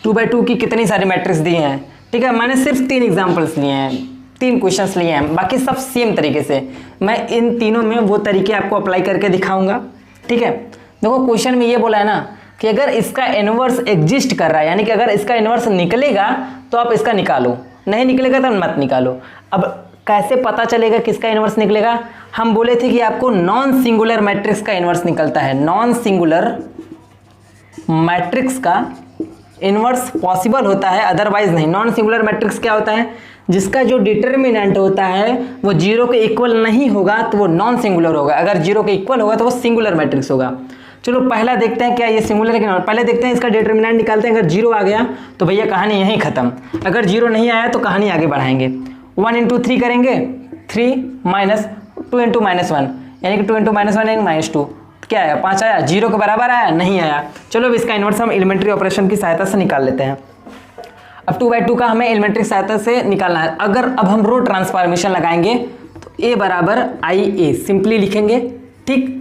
2/2 की कितनी सारी मैट्रिक्स दी हैं, ठीक है। मैंने सिर्फ 3 एग्जाम्पल्स लिए हैं, 3 क्वेश्चंस लिए हैं, बाकी सब सेम तरीके से। मैं इन तीनों में वो तरीके आपको अप्लाई करके दिखाऊंगा, ठीक है। देखो क्वेश्चन में ये बोला है ना कि अगर इसका इनवर्स एग्जिस्ट कर रहा है, यानी कि अगर इसका इनवर्स निकलेगा तो आप इसका निकालो, नहीं निकलेगा तो मत निकालो। अब कैसे पता चलेगा किसका इनवर्स निकलेगा, हम बोले थे कि आपको नॉन सिंगुलर मैट्रिक्स का इनवर्स निकलता है। नॉन सिंगुलर मैट्रिक्स का इनवर्स पॉसिबल होता है, अदरवाइज नहीं। नॉन सिंगुलर मैट्रिक्स क्या होता है, जिसका जो डिटर्मिनेंट होता है वो 0 के इक्वल नहीं होगा तो वो नॉन सिंगुलर होगा, अगर 0 के इक्वल होगा तो वो सिंगुलर मैट्रिक्स होगा। चलो पहला देखते हैं क्या ये सिंगुलर है कि नॉन। पहले देखते हैं इसका डिटर्मिनेंट निकालते हैं। अगर 0 आ गया तो भैया कहानी यहीं खत्म, अगर 0 नहीं आया तो कहानी आगे बढ़ाएंगे। 1 × 3 करेंगे, 3 माइनस 2 × -1 यानी कि 2 × -1 यानी -2, क्या आया 5 आया, 0 के बराबर आया, नहीं आया। चलो अब इसका इनवर्स हम एलिमेंट्री ऑपरेशन की सहायता से निकाल लेते हैं। अब 2/2 का हमें एलिमेंट्री सहायता से निकालना है। अगर अब हम रो ट्रांसफॉर्मेशन लगाएंगे तो A बराबर IA सिंपली लिखेंगे, ठीक।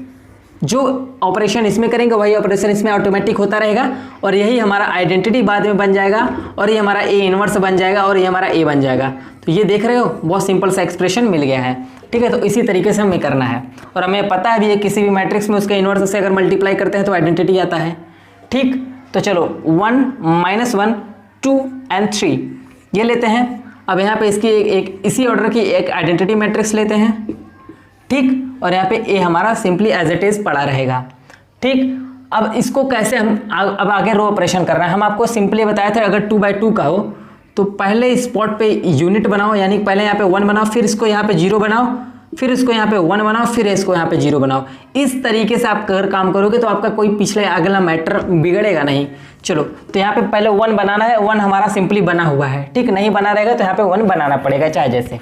जो ऑपरेशन इसमें करेंगे वही ऑपरेशन इसमें ऑटोमेटिक होता रहेगा और यही हमारा आइडेंटिटी बाद में बन जाएगा और ये हमारा A इनवर्स बन जाएगा और ये हमारा A बन जाएगा। तो ये देख रहे हो, बहुत सिंपल सा एक्सप्रेशन मिल गया है, ठीक है। तो इसी तरीके से हमें करना है और हमें पता है भी है किसी भी मैट्रिक्स में उसके इनवर्स से अगर मल्टीप्लाई करते हैं तो आइडेंटिटी आता है, ठीक। तो चलो 1 -1 2 और 3 ये लेते हैं। अब यहाँ पे इसकी एक इसी ऑर्डर की एक आइडेंटिटी मैट्रिक्स लेते हैं, ठीक। और यहाँ पे A हमारा सिंपली एज इट इज पड़ा रहेगा, ठीक। अब इसको कैसे हम अब आगे रो ऑपरेशन करना है। हम आपको सिंपली बताया था अगर 2/2 का हो तो पहले स्पॉट पे यूनिट बनाओ, यानी पहले यहाँ पे 1 बनाओ, फिर इसको यहाँ पे 0 बनाओ, फिर इसको यहाँ पे 1 बनाओ, फिर इसको यहाँ पे 0 बनाओ। इस तरीके से आप अगर काम करोगे तो आपका कोई पिछले अगला मैटर बिगड़ेगा नहीं। चलो तो यहाँ पे पहले 1 बनाना है, 1 हमारा सिंपली बना हुआ है, ठीक। नहीं बना रहेगा तो यहाँ पे 1 बनाना पड़ेगा चाहे जैसे,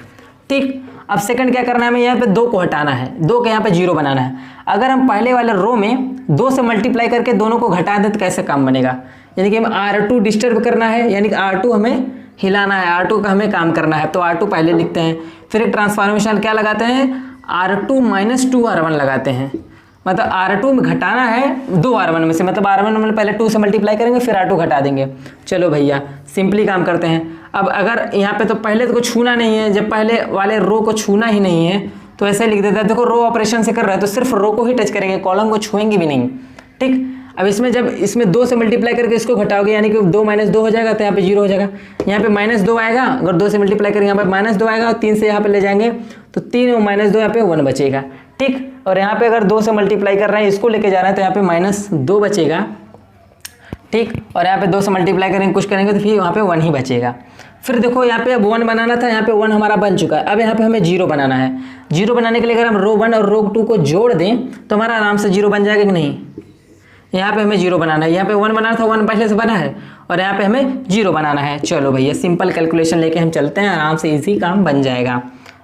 ठीक। अब सेकंड क्या करना है, हमें यहाँ पे 2 को हटाना है, 2 के यहाँ पे 0 बनाना है। अगर हम पहले वाले रो में 2 से मल्टीप्लाई करके दोनों को घटा दें तो कैसे काम बनेगा, यानी कि हम R2 डिस्टर्ब करना है, यानी कि R2 हमें हिलाना है, R2 का हमें काम करना है। तो R2 पहले लिखते हैं, फिर एक ट्रांसफॉर्मेशन क्या लगाते हैं, R2 - 2R1 लगाते हैं। मतलब R2 में घटाना है 2R1 में से, मतलब R1 में पहले 2 से मल्टीप्लाई करेंगे फिर R2 घटा देंगे। चलो भैया सिंपली काम करते हैं। अब अगर यहाँ पे तो पहले तो कुछ छूना नहीं है, जब पहले वाले रो को छूना ही नहीं है तो ऐसे लिख देता है। देखो रो ऑपरेशन से कर रहा है तो सिर्फ रो को ही टच करेंगे, कॉलम को छुएंगे भी नहीं, ठीक। अब इसमें जब इसमें 2 से मल्टीप्लाई करके इसको घटाओगे यानी कि 2 - 2 हो जाएगा तो यहाँ पे 0 हो जाएगा। यहाँ पे -2 आएगा, अगर 2 से मल्टीप्लाई करेंगे यहाँ पे -2 आएगा और 3 से यहाँ पे ले जाएंगे तो 3 और -2 यहाँ पे 1 बचेगा, ठीक। और यहाँ पे अगर 2 से मल्टीप्लाई कर रहे हैं इसको लेके जा रहे हैं तो यहाँ पे -2 बचेगा, ठीक। और यहाँ पे 2 से मल्टीप्लाई करेंगे कुछ करेंगे तो फिर वहाँ पे 1 ही बचेगा। फिर देखो यहाँ पे अब 1 बनाना था, यहाँ पे 1 हमारा बन चुका है। अब यहाँ पे हमें 0 बनाना है। 0 बनाने के लिए अगर हम रो 1 और रो 2 को जोड़ दें तो हमारा आराम से 0 बन जाएगा कि नहीं। यहाँ पे हमें 0 बनाना है, यहाँ पे 1 बनाना था, 1 पहले से बना है और यहाँ पे हमें 0 बनाना है। चलो भैया सिंपल कैलकुलेशन लेके हम चलते हैं, आराम से इजी काम बन जाएगा।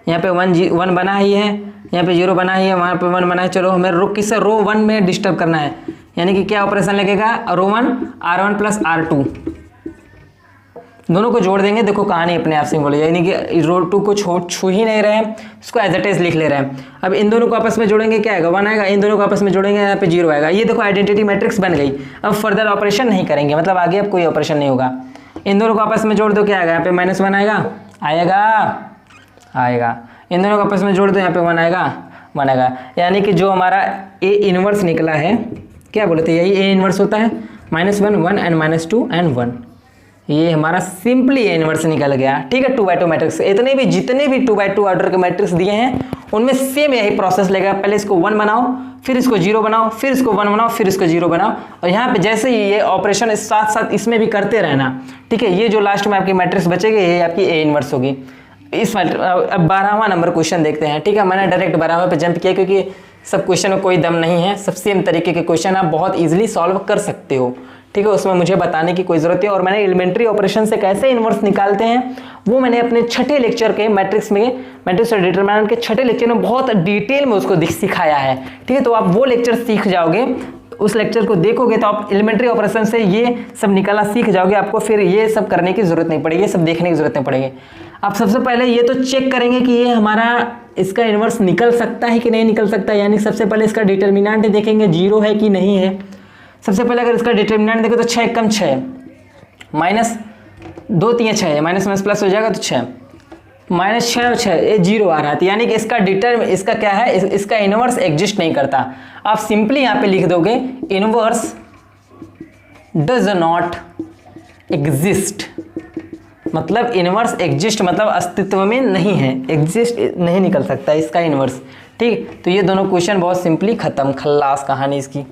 यहाँ पे 1 बना ही है, यहाँ पे 0 बना ही है, वहाँ पे 1 बना है। चलो हमें रो 1 में डिस्टर्ब करना है, यानी कि क्या ऑपरेशन लगेगा, रो 1 R1 + R2 दोनों को जोड़ देंगे। देखो कहानी अपने आप से बोली, यानी कि रो 2 को छू ही नहीं रहे हैं, इसको एज इट इज लिख ले रहे हैं। अब इन दोनों को आपस में जोड़ेंगे क्या आएगा, 1 आएगा, इन दोनों को आपस में जोड़ेंगे यहाँ पे 0 आएगा। ये देखो आइडेंटिटी मैट्रिक्स बन गई। अब फर्दर ऑपरेशन नहीं करेंगे, मतलब आगे अब कोई ऑपरेशन नहीं होगा। इन दोनों को आपस में जोड़ दो क्या आएगा, यहाँ पे -1 आएगा। इन दोनों को आपस में जोड़ दो, यहाँ पे 1 आएगा। यानी कि जो हमारा A इनवर्स निकला है, क्या बोले थे, यही A इनवर्स होता है, -1 1 एंड -2 एंड 1। ये हमारा सिंपली A इनवर्स निकल गया, ठीक है। 2/2 मैट्रिक्स, इतने भी जितने भी 2/2 ऑर्डर के मैट्रिक्स दिए हैं उनमें सेम यही प्रोसेस लगेगा। पहले इसको 1 बनाओ, फिर इसको 0 बनाओ, फिर इसको 1 बनाओ, फिर इसको 0 बनाओ और यहाँ पे जैसे ही ये ऑपरेशन साथ साथ इसमें भी करते रहना, ठीक है। ये जो लास्ट में आपकी मैट्रिक्स बचेगी ये आपकी A इनवर्स होगी। इस अब 12वां नंबर क्वेश्चन देखते हैं, ठीक है। मैंने डायरेक्ट 12वां पे जंप किया क्योंकि सब क्वेश्चन में कोई दम नहीं है, सब सेम तरीके के क्वेश्चन आप बहुत इजीली सॉल्व कर सकते हो, ठीक है। उसमें मुझे बताने की कोई ज़रूरत है। और मैंने एलिमेंट्री ऑपरेशन से कैसे इनवर्स निकालते हैं वो मैंने अपने छठे लेक्चर के मैट्रिक्स और डिटरमिनेंट के छठे लेक्चर में बहुत डिटेल में उसको सिखाया है, ठीक है। तो आप वो लेक्चर सीख जाओगे, उस लेक्चर को देखोगे तो आप एलिमेंट्री ऑपरेशन से ये सब निकालना सीख जाओगे। आपको फिर ये सब करने की जरूरत नहीं पड़ेगी, ये सब देखने की जरूरत नहीं पड़ेगी। आप सबसे पहले ये तो चेक करेंगे कि ये हमारा इसका इनवर्स निकल सकता है कि नहीं निकल सकता है, यानी सबसे पहले इसका डिटरमिनेंट देखेंगे 0 है कि नहीं है। सबसे पहले अगर इसका डिटरमिनेंट देखें तो 6 × 6 -2 3 6 है, माइनस प्लस हो जाएगा तो 6 -6 और 6 ये 0 आ रहा है, यानी कि इसका क्या है, इसका इनवर्स एग्जिस्ट नहीं करता। आप सिंपली यहाँ पे लिख दोगे इनवर्स डज नॉट एग्जिस्ट, मतलब इनवर्स एग्जिस्ट मतलब अस्तित्व में नहीं है, एग्जिस्ट नहीं निकल सकता इसका इनवर्स, ठीक। तो ये दोनों क्वेश्चन बहुत सिंपली खत्म, खल्लास कहानी इसकी,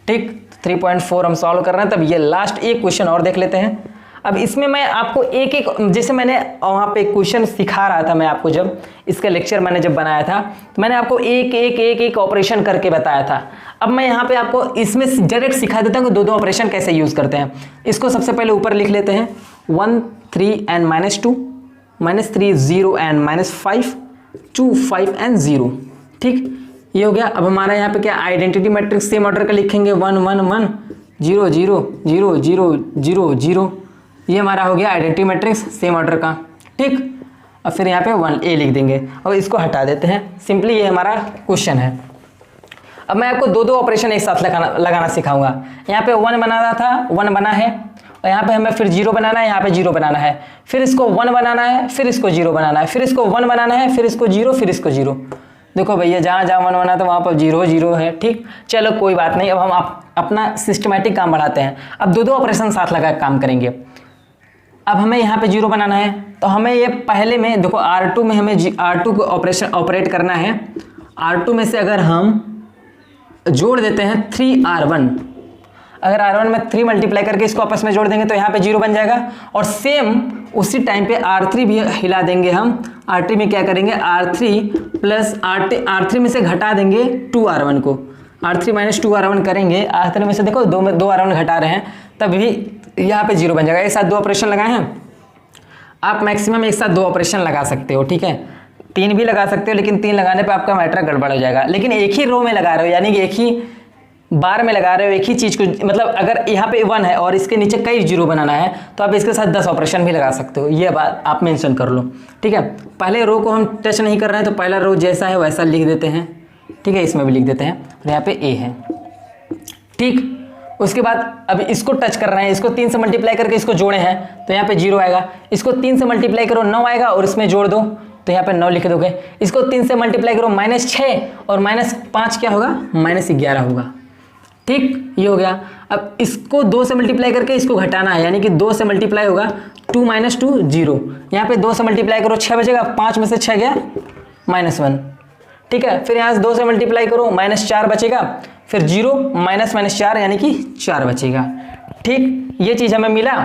ठीक। 3.4 हम सॉल्व कर रहे हैं। तब ये लास्ट एक क्वेश्चन और देख लेते हैं। अब इसमें मैं आपको एक एक, जैसे मैंने वहाँ पे क्वेश्चन सिखा रहा था, मैं आपको जब इसका लेक्चर मैंने जब बनाया था तो मैंने आपको एक ऑपरेशन करके बताया था। अब मैं यहाँ पे आपको इसमें डायरेक्ट सिखा देता हूँ कि 2 ऑपरेशन कैसे यूज़ करते हैं। इसको सबसे पहले ऊपर लिख लेते हैं, 1 3 एंड -2, -3 0 एंड -5 2 5 एंड 0, ठीक। ये हो गया। अब हमारा यहाँ पे क्या आइडेंटिटी मैट्रिक्स सेम ऑर्डर का लिखेंगे, 1 1 1 0 0 0 0 0 0, ये हमारा हो गया आइडेंटिटी मैट्रिक्स सेम ऑर्डर का, ठीक। और फिर यहाँ पे 1A लिख देंगे और इसको हटा देते हैं। सिंपली ये हमारा क्वेश्चन है। अब मैं आपको दो ऑपरेशन एक साथ लगाना सिखाऊंगा। यहाँ पे 1 बनाना था, 1 बना है, और यहाँ पे हमें फिर 0 बनाना है, यहाँ पे 0 बनाना है, फिर इसको 1 बनाना है, फिर इसको 0 बनाना है, फिर इसको 1 बनाना है, फिर इसको 0, फिर इसको 0। देखो भैया जहाँ जहाँ 1 बना था वहाँ पर 0 0 है, ठीक। चलो कोई बात नहीं, अब हम अपना सिस्टमैटिक काम बढ़ाते हैं। अब दो ऑपरेशन साथ लगा काम करेंगे। अब हमें यहाँ पे 0 बनाना है, तो हमें ये पहले में देखो R2 में हमें R2 को ऑपरेट करना है। R2 में से अगर हम जोड़ देते हैं 3R1, अगर R1 में 3 मल्टीप्लाई करके इसको आपस में जोड़ देंगे तो यहाँ पे 0 बन जाएगा। और सेम उसी टाइम पे R3 भी हिला देंगे हम। R3 में क्या करेंगे, R3 प्लस R3 में से घटा देंगे 2R1 को, R3 माइनस 2R1 करेंगे। R3 में से देखो 2 R1 घटा रहे हैं, तब भी यहाँ पे 0 बन जाएगा। एक साथ 2 ऑपरेशन लगाए हैं आप, मैक्सिमम एक साथ 2 ऑपरेशन लगा सकते हो, ठीक है। 3 भी लगा सकते हो, लेकिन 3 लगाने पे आपका मैट्रिक गड़बड़ हो जाएगा। लेकिन एक ही रो में लगा रहे हो, यानी कि एक ही बार में लगा रहे हो एक ही चीज़ को, मतलब अगर यहाँ पे 1 है और इसके नीचे कई 0 बनाना है तो आप इसके साथ 10 ऑपरेशन भी लगा सकते हो। ये बात आप मेंशन कर लो, ठीक है। पहले रो को हम टच नहीं कर रहे हैं, तो पहला रो जैसा है वैसा लिख देते हैं, ठीक है। इसमें भी लिख देते हैं, और यहाँ पे A है, ठीक। उसके बाद अब इसको टच कर रहे हैं, इसको 3 से मल्टीप्लाई करके इसको जोड़े हैं तो यहाँ पे 0 आएगा। इसको 3 से मल्टीप्लाई करो 9 आएगा, और इसमें जोड़ दो तो यहाँ पे 9 लिख दोगे। इसको 3 से मल्टीप्लाई करो -6 और -5 क्या होगा, -11 होगा, ठीक। ये हो गया। अब इसको 2 से मल्टीप्लाई करके इसको घटाना है, यानी कि 2 से मल्टीप्लाई होगा 2 - 2 0। यहाँ पे 2 से मल्टीप्लाई करो 6 बचेगा, 5 में से 6 गया -1, ठीक है। फिर यहाँ से 2 से मल्टीप्लाई करो -4 बचेगा, फिर 0 -4 यानी कि 4 बचेगा, ठीक। ये चीज़ हमें मिला,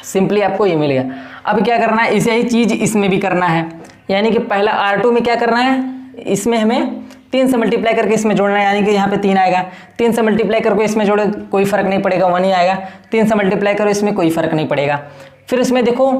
सिंपली आपको ये मिल गया। अब क्या करना है, इसे ही चीज़ इसमें भी करना है, यानी कि पहला R2 में क्या करना है, इसमें हमें 3 से मल्टीप्लाई करके इसमें जोड़ना है, यानी कि यहाँ पे 3 आएगा। 3 से मल्टीप्लाई करके इसमें जोड़े कोई फर्क नहीं पड़ेगा, 1 ही आएगा। 3 से मल्टीप्लाई करो इसमें कोई फर्क नहीं पड़ेगा। फिर इसमें देखो,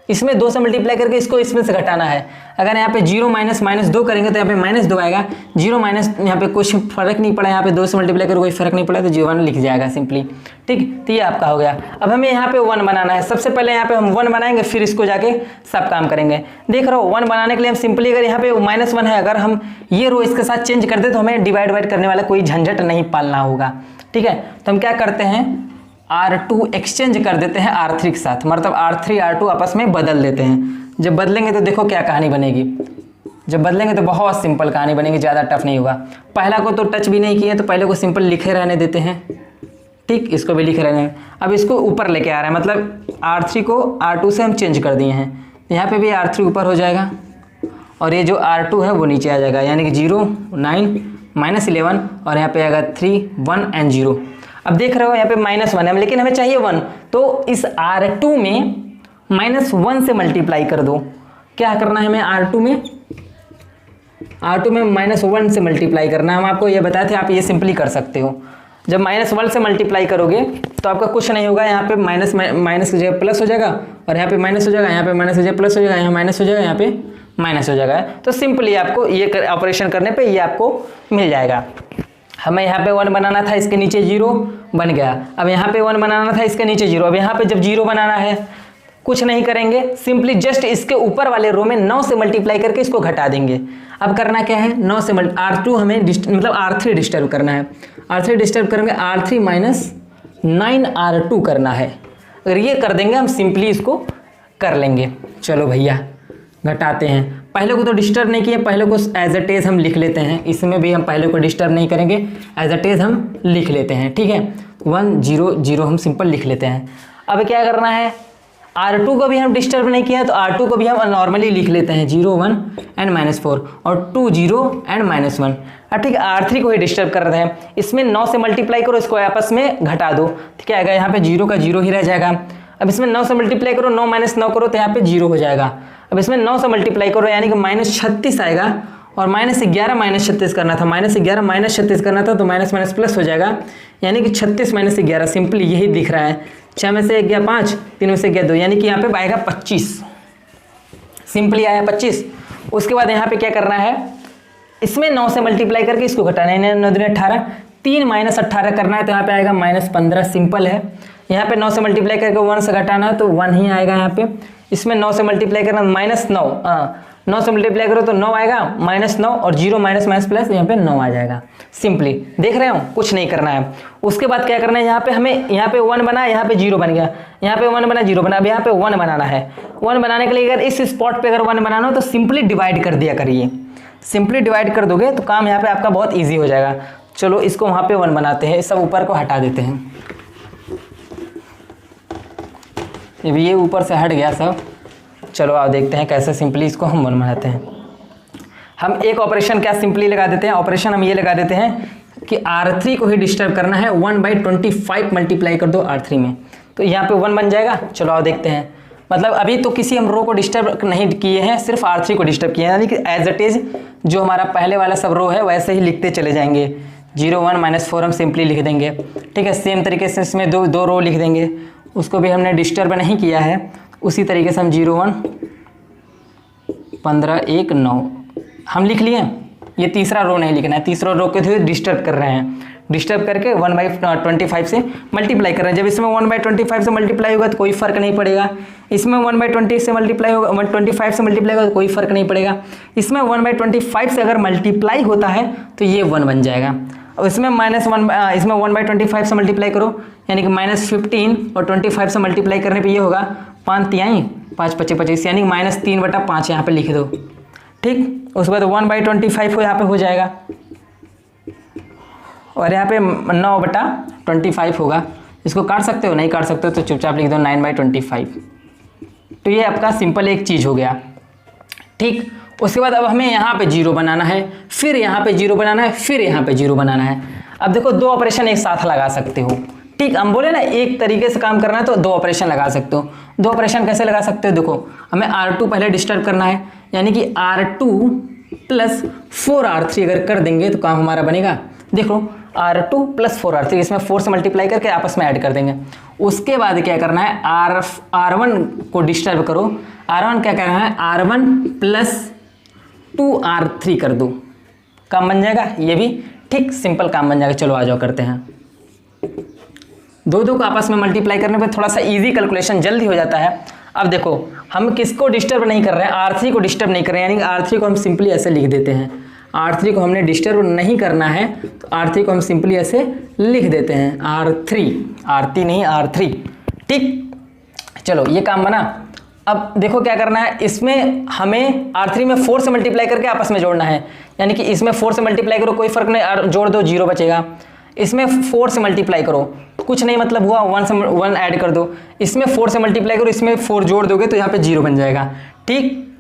इसमें 2 से मल्टीप्लाई करके इसको इसमें से घटाना है। अगर यहाँ पे 0 -2 करेंगे तो यहाँ पे -2 आएगा। 0 माइनस यहाँ पे कुछ फर्क नहीं पड़ा, यहाँ पे 2 से मल्टीप्लाई करो कोई फर्क नहीं पड़ा तो 0 लिख जाएगा सिंपली, ठीक। तो ये आपका हो गया। अब हमें यहाँ पे 1 बनाना है। सबसे पहले यहाँ पे हम 1 बनाएंगे, फिर इसको जाके सब काम करेंगे। देख रहे हो 1 बनाने के लिए हम सिंपली, अगर यहाँ पे -1 है, अगर हम ये रो इसके साथ चेंज कर दे तो हमें डिवाइड करने वाला कोई झंझट नहीं पालना होगा, ठीक है। तो हम क्या करते हैं, R2 एक्सचेंज कर देते हैं R3 के साथ, मतलब R3 R2 आपस में बदल देते हैं। जब बदलेंगे तो देखो क्या कहानी बनेगी, जब बदलेंगे तो बहुत सिंपल कहानी बनेगी, ज़्यादा टफ नहीं होगा। पहला को तो टच भी नहीं किए तो पहले को सिंपल लिखे रहने देते हैं, ठीक। इसको भी लिखे रहने, अब इसको ऊपर लेके आ रहे हैं, मतलब R3 को R2 से हम चेंज कर दिए हैं। यहाँ पे भी R3 ऊपर हो जाएगा और ये जो R2 है वो नीचे आ जाएगा, यानी कि 0 9 -11 और यहाँ पे आएगा 3 1 and 0। अब देख रहे हो यहाँ पे -1 है, लेकिन हमें चाहिए 1, तो इस R2 में -1 से मल्टीप्लाई कर दो। क्या करना है हमें, R2 में -1 से मल्टीप्लाई करना है। हम आपको ये बताए थे, आप ये सिंपली कर सकते हो। जब -1 से मल्टीप्लाई करोगे तो आपका कुछ नहीं होगा, यहाँ पे माइनस की जगह प्लस हो जाएगा, और यहाँ पे माइनस हो जाएगा, यहाँ पे माइनस की जगह प्लस हो जाएगा, यहाँ माइनस हो जाएगा, यहाँ पे माइनस हो जाएगा। तो सिंपली आपको ये ऑपरेशन करने पे ये आपको मिल जाएगा। हमें यहाँ पे 1 बनाना था, इसके नीचे 0 बन गया। अब यहाँ पे 1 बनाना था, इसके नीचे 0। अब यहाँ पे जब 0 बनाना है, कुछ नहीं करेंगे, सिंपली जस्ट इसके ऊपर वाले रो में 9 से मल्टीप्लाई करके इसको घटा देंगे। अब करना क्या है, 9 से R2 हमें मतलब R3 डिस्टर्ब करना है। R3 डिस्टर्ब करेंगे, R3 - 9R2 करना है। अगर ये कर देंगे हम सिंपली इसको कर लेंगे। चलो भैया घटाते हैं। पहले को तो डिस्टर्ब नहीं किया, पहले को एज अ टेज हम लिख लेते हैं। इसमें भी हम पहले को डिस्टर्ब नहीं करेंगे, एज अ टेज हम लिख लेते हैं, ठीक है। 1 0 0 हम सिंपल लिख लेते हैं। अब क्या करना है, R2 को भी हम डिस्टर्ब नहीं किया तो R2 को भी हम नॉर्मली लिख लेते हैं 0 1 and -4 और 2 0 and -1। अब ठीक है, R3 को ही डिस्टर्ब कर रहे हैं। इसमें 9 से मल्टीप्लाई करो, इसको आपस में घटा दो, ठीक है। यहाँ पे 0 का 0 ही रह जाएगा। अब इसमें 9 से मल्टीप्लाई करो, 9 - 9 करो तो यहाँ पे 0 हो जाएगा। अब इसमें 9 से मल्टीप्लाई करो, यानी कि -36 आएगा, और -11 -36 करना था, -11 -36 करना था तो माइनस माइनस प्लस हो जाएगा, यानी कि 36 - 11 सिंपली यही दिख रहा है। 6 में से 1 गया 5, 3 में से 1 गया 2, यानी कि यहाँ पे आएगा 25, सिंपली आया 25। उसके बाद यहाँ पे क्या करना है, इसमें 9 से मल्टीप्लाई करके इसको घटाना है, 9 दूनी 18, 3 - 18 करना है तो यहाँ पे आएगा -15, सिंपल है। यहाँ पे 9 से मल्टीप्लाई करके 1 से घटाना है तो 1 ही आएगा यहाँ पे। इसमें 9 से मल्टीप्लाई करना -9, 9 से मल्टीप्लाई करो तो 9 आएगा, -9 और 0 माइनस माइनस प्लस यहाँ पे 9 आ जाएगा। सिंपली देख रहे हो, कुछ नहीं करना है। उसके बाद क्या करना है, यहाँ पे हमें यहाँ पे 1 बना, यहाँ पे 0 बन गया, यहाँ पे 1 बना 0 बना, अब यहाँ पे 1 बनाना है। 1 बनाने के लिए अगर इस स्पॉट पे अगर 1 बनाना हो तो सिंपली डिवाइड कर दिया करिए। सिंपली डिवाइड कर दोगे तो काम यहाँ पे आपका बहुत ईजी हो जाएगा। चलो इसको वहाँ पे 1 बनाते हैं, इस सब ऊपर को हटा देते हैं। ये ऊपर से हट गया सब। चलो आप देखते हैं कैसे सिंपली इसको हम 1 बनाते हैं। हम एक ऑपरेशन क्या सिंपली लगा देते हैं, ऑपरेशन हम ये लगा देते हैं कि R3 को ही डिस्टर्ब करना है, 1/25 मल्टीप्लाई कर दो R3 में, तो यहाँ पे 1 बन जाएगा। चलो आप देखते हैं, मतलब अभी तो किसी हम रो को डिस्टर्ब नहीं किए हैं, सिर्फ R3 को डिस्टर्ब किए हैं, यानी कि एज इट इज जो हमारा पहले वाला सब रो है वैसे ही लिखते चले जाएंगे। 0 1 -4 हम सिंपली लिख देंगे, ठीक है। सेम तरीके से इसमें दो रो लिख देंगे, उसको भी हमने डिस्टर्ब नहीं किया है। उसी तरीके से हम 0 1 15 1 9 हम लिख लिए। ये तीसरा रो नहीं लिखना है, तीसरा रो के थ्रू डिस्टर्ब कर रहे हैं, डिस्टर्ब करके 1/25 से मल्टीप्लाई कर रहे हैं। जब इसमें 1/25 से मल्टीप्लाई होगा तो कोई फर्क नहीं पड़ेगा, इसमें 1/20 से मल्टीप्लाई होगा, 125 से मल्टीप्लाई होगा तो कोई फर्क नहीं पड़ेगा। इसमें 1/25 से अगर मल्टीप्लाई होता है तो ये 1 बन जाएगा। और इसमें -1 इसमें 1/25 से मल्टीप्लाई करो, यानी कि -15 और 25 से मल्टीप्लाई करने पे ये होगा 5 तिहाई 5 5 25, यानी -3/5 यहाँ पे लिख दो, ठीक। उसके बाद 1/25 को यहाँ पे हो जाएगा और यहाँ पे 9/25 होगा। इसको काट सकते हो, नहीं काट सकते हो तो चुपचाप लिख दो 9/25। तो ये आपका सिंपल एक चीज़ हो गया, ठीक। उसके बाद अब हमें यहाँ पे 0 बनाना है, फिर यहाँ पे 0 बनाना है, फिर यहाँ पे 0 बनाना है। अब देखो 2 ऑपरेशन एक साथ लगा सकते हो, ठीक। हम बोले ना एक तरीके से काम करना है तो 2 ऑपरेशन लगा सकते हो। 2 ऑपरेशन कैसे लगा सकते हो, देखो हमें R2 पहले डिस्टर्ब करना है, यानी कि R2 + 4R3 अगर कर देंगे तो काम हमारा बनेगा। देखो R2 + 4R3, इसमें 4 से मल्टीप्लाई करके आपस में ऐड कर देंगे। उसके बाद क्या करना है, R1 को डिस्टर्ब करो। R1 क्या करना है, R1 + 2R3 कर दो, काम बन जाएगा। ये भी ठीक सिंपल काम बन जाएगा। चलो आ जाओ करते हैं। दो को आपस में मल्टीप्लाई करने पे थोड़ा सा इजी कैलकुलेशन जल्दी हो जाता है। अब देखो हम किसको डिस्टर्ब नहीं कर रहे हैं, R3 को डिस्टर्ब नहीं कर रहे हैं, यानी कि R3 को हम सिंपली ऐसे लिख देते हैं। R3 को हमने डिस्टर्ब नहीं करना है तो R3 को हम सिंपली ऐसे लिख देते हैं, R3 नहीं R3, ठीक। चलो ये काम बना। अब देखो क्या करना है, इसमें हमें R3 में 4 से मल्टीप्लाई करके आपस में जोड़ना है, यानी कि इसमें 4 से मल्टीप्लाई करो कोई फर्क नहीं, जोड़ दो 0 बचेगा। इसमें 4 से मल्टीप्लाई करो, कुछ नहीं मतलब हुआ, 1 ऐड कर दो। इसमें 4 से मल्टीप्लाई करो, इसमें 4 जोड़ दोगे तो यहाँ पे 0 बन जाएगा, ठीक।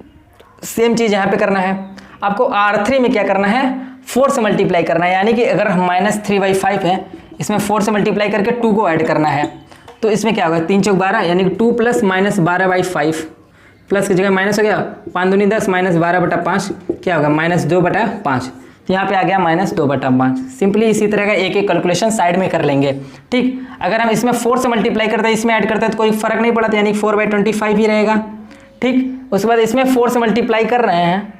सेम चीज़ यहाँ पे करना है आपको। R3 में क्या करना है, 4 से मल्टीप्लाई करना है, यानी कि अगर -3/5 है, इसमें 4 से मल्टीप्लाई करके 2 को ऐड करना है, तो इसमें क्या होगा 3 चौक 12, यानी कि 2 + -12/5, प्लस की जगह माइनस हो गया, 5 दूनी 10 -12/5 क्या होगा -2/5, तो यहाँ पे आ गया -2/5। सिंपली इसी तरह का एक कैलकुलेशन साइड में कर लेंगे, ठीक। अगर हम इसमें 4 से मल्टीप्लाई करते हैं, इसमें ऐड करते हैं तो कोई फर्क नहीं पड़ता, यानी 4/25 ही रहेगा, ठीक। उसके बाद इसमें 4 से मल्टीप्लाई कर रहे हैं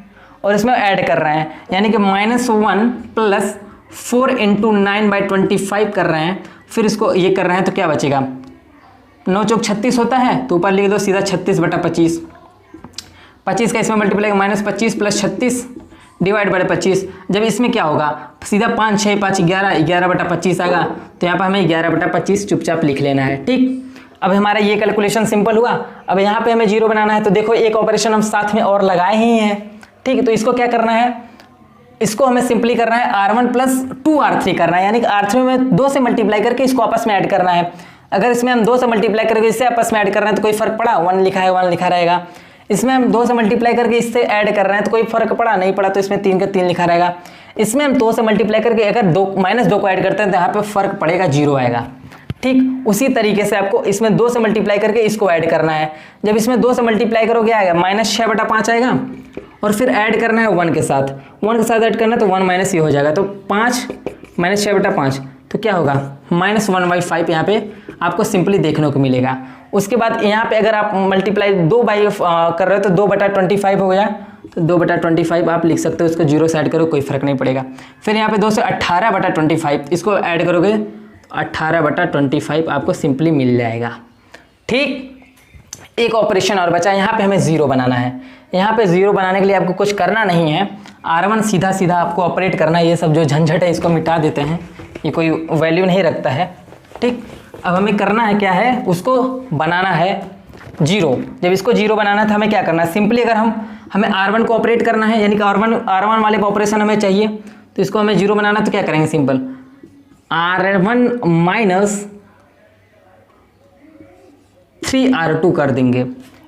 और इसमें ऐड कर रहे हैं, यानी कि -1 + 4 × 9/25 कर रहे हैं, फिर इसको ये कर रहे हैं तो क्या बचेगा, 9 चौक 36 होता है, तो ऊपर लिख दो सीधा 36/25। 25 का इसमें मल्टीप्लाई -25 + 36 / 25। जब इसमें क्या होगा, सीधा 5 6 5 11 11/25 आएगा, तो यहाँ पर हमें 11/25 चुपचाप लिख लेना है, ठीक। अब हमारा ये कैलकुलेशन सिंपल हुआ। अब यहाँ पे हमें 0 बनाना है, तो देखो एक ऑपरेशन हम साथ में और लगाए ही हैं, ठीक। तो इसको क्या करना है, इसको हमें सिंपली करना है R1 + 2R3 करना है, यानी कि R3 में 2 से मल्टीप्लाई करके इसको आपस में ऐड करना है। अगर इसमें हम 2 से मल्टीप्लाई करके इससे आपस में ऐड कर रहे हैं तो कोई फर्क पड़ा, 1 लिखा है 1 लिखा रहेगा। इसमें हम 2 से मल्टीप्लाई करके इससे ऐड कर रहे हैं तो कोई फर्क पड़ा, नहीं पड़ा, तो इसमें 3 का 3 लिखा रहेगा। इसमें हम 2 से मल्टीप्लाई करके अगर -2 को ऐड करते हैं तो यहाँ पे फर्क पड़ेगा, 0 आएगा, ठीक। उसी तरीके से आपको इसमें 2 से मल्टीप्लाई करके इसको ऐड करना है। जब इसमें 2 से मल्टीप्लाई करोगे आएगा -6/5 आएगा, और फिर ऐड करना है 1 के साथ, 1 के साथ ऐड करना है तो 1 माइनस ये हो जाएगा, तो 5 -6/5 तो क्या होगा -1/5 यहाँ पे आपको सिंपली देखने को मिलेगा। उसके बाद यहाँ पे अगर आप मल्टीप्लाई 2 बाई कर रहे हो तो 2/25 हो गया, तो 2/25 आप लिख सकते हो, उसको 0 से ऐड करो कोई फर्क नहीं पड़ेगा। फिर यहाँ पे 2 से 18/25 इसको ऐड करोगे 18/25 आपको सिंपली मिल जाएगा। ठीक, एक ऑपरेशन और बचा, यहाँ पे हमें 0 बनाना है। यहाँ पे 0 बनाने के लिए आपको कुछ करना नहीं है, R1 सीधा सीधा आपको ऑपरेट करना है। ये सब जो झंझट है इसको मिटा देते हैं, ये कोई वैल्यू नहीं रखता है। ठीक, अब हमें करना है क्या है, उसको बनाना है 0। जब इसको 0 बनाना था हमें क्या करना है, सिंपली अगर हमें R1 को ऑपरेट करना है, यानी कि R1 वाले का ऑपरेशन हमें चाहिए, तो इसको हमें 0 बनाना तो क्या करेंगे, सिंपल R1 माइनस 3R2 कर देंगे।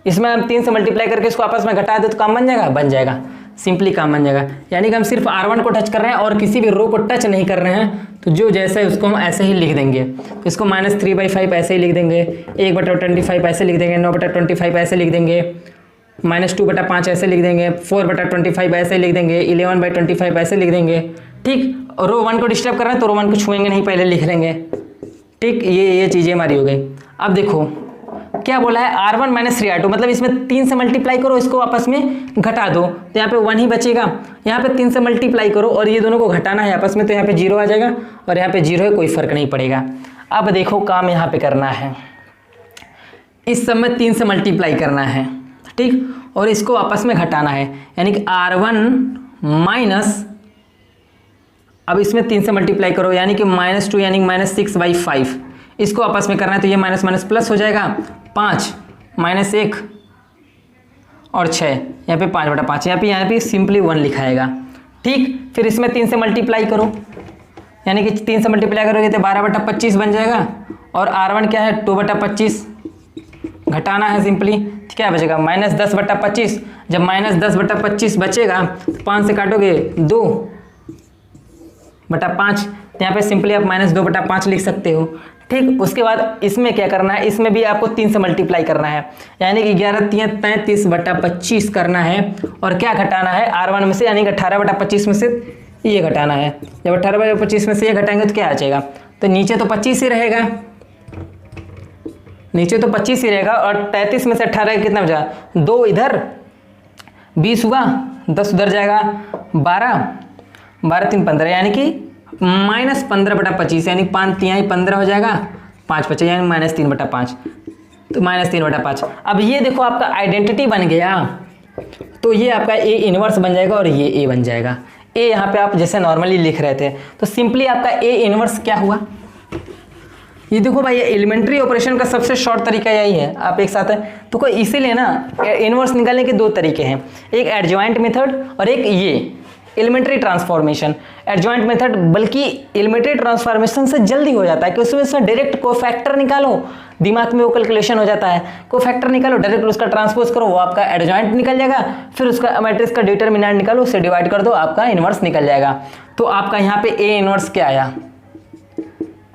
इसमें हम 3 से मल्टीप्लाई करके इसको आपस में घटा दे तो काम बन जाएगा, सिंपली काम बन जाएगा। यानी कि हम सिर्फ R1 को टच कर रहे हैं और किसी भी रो को टच नहीं कर रहे हैं, तो जो जैसा है उसको हम ऐसे ही लिख देंगे। तो इसको -3/5 ऐसे ही लिख देंगे, 1/25 ऐसे लिख देंगे, 9/25 ऐसे लिख देंगे, -2/5 ऐसे लिख देंगे, 4/25 ऐसे लिख देंगे, 11/25 ऐसे लिख देंगे। ठीक, रो 1 को डिस्टर्ब कर रहे हैं तो रो 1 को छुएंगे नहीं, पहले लिख लेंगे। ठीक, ये चीज़ें हमारी हो गई। अब देखो क्या बोला है, R1 माइनस 3R2, मतलब इसमें 3 से मल्टीप्लाई करो, इसको आपस में घटा दो, तो यहाँ पे 1 ही बचेगा। यहाँ पे 3 से मल्टीप्लाई करो और ये दोनों को घटाना है आपस में, तो यहाँ पे 0 आ जाएगा और यहाँ पे 0 है, कोई फर्क नहीं पड़ेगा। अब देखो काम यहाँ पे करना है, इस सब में 3 से मल्टीप्लाई करना है। ठीक, और इसको आपस में घटाना है, यानी कि R1 माइनस, अब इसमें 3 से मल्टीप्लाई करो यानी कि -2 यानी -6/5, इसको आपस में करना है, तो ये माइनस माइनस प्लस हो जाएगा, 5 -1 और 6, यहाँ पे 5/5, यहाँ पे सिंपली 1 लिखाएगा। ठीक, फिर इसमें 3 से मल्टीप्लाई करो, यानी कि 3 से मल्टीप्लाई करोगे तो 12/25 बन जाएगा, और R1 क्या है 2/25, घटाना है सिंपली, क्या बचेगा -10/25। जब -10/25 बचेगा तो 5 से काटोगे 2/5, यहाँ पे सिंपली आप -2/5 लिख सकते हो। ठीक, उसके बाद इसमें क्या करना है, इसमें भी आपको 3 से मल्टीप्लाई करना है, यानी कि 11×3 = 33/25 करना है, और क्या घटाना है R1 में से, यानी कि 18/25 में से ये घटाना है। जब 18/25 में से ये घटाएंगे तो क्या आ जाएगा, तो नीचे तो 25 ही रहेगा, नीचे तो 25 ही रहेगा, और 33 में से 18 कितना बचा, 2 इधर, 20 हुआ, 10 उधर जाएगा, 12 3 15, यानी कि -15/25, यानी 5 3 15 हो जाएगा, 5 बचे, यानी -3/5, तो -3/5। अब ये देखो आपका आइडेंटिटी बन गया, तो ये आपका A इनवर्स बन जाएगा और ये A बन जाएगा। A यहाँ पे आप जैसे नॉर्मली लिख रहे थे, तो सिंपली आपका A इनवर्स क्या हुआ, ये देखो भाई, एलिमेंट्री ऑपरेशन का सबसे शॉर्ट तरीका यही है, आप एक साथ है तो कोई इसीलिए ना इनवर्स निकालने के 2 तरीके हैं, एक एडजॉइंट मेथड और एक ये एलिमेंट्री ट्रांसफॉर्मेशन। एडजॉइंट मेथड बल्कि एलिमेंट्री ट्रांसफॉर्मेशन से जल्दी हो जाता है, कि उसमें डायरेक्ट कोफैक्टर निकालो, दिमाग में वो कैलकुलेशन हो जाता है, कोफैक्टर निकालो, डायरेक्ट उसका ट्रांसपोज करो, वो आपका एडजॉइंट निकल जाएगा, फिर उसका मैट्रिक्स का डिटरमिनेंट निकालो, उससे डिवाइड कर दो, आपका इनवर्स निकल जाएगा। तो आपका यहाँ पे A इनवर्स क्या आया,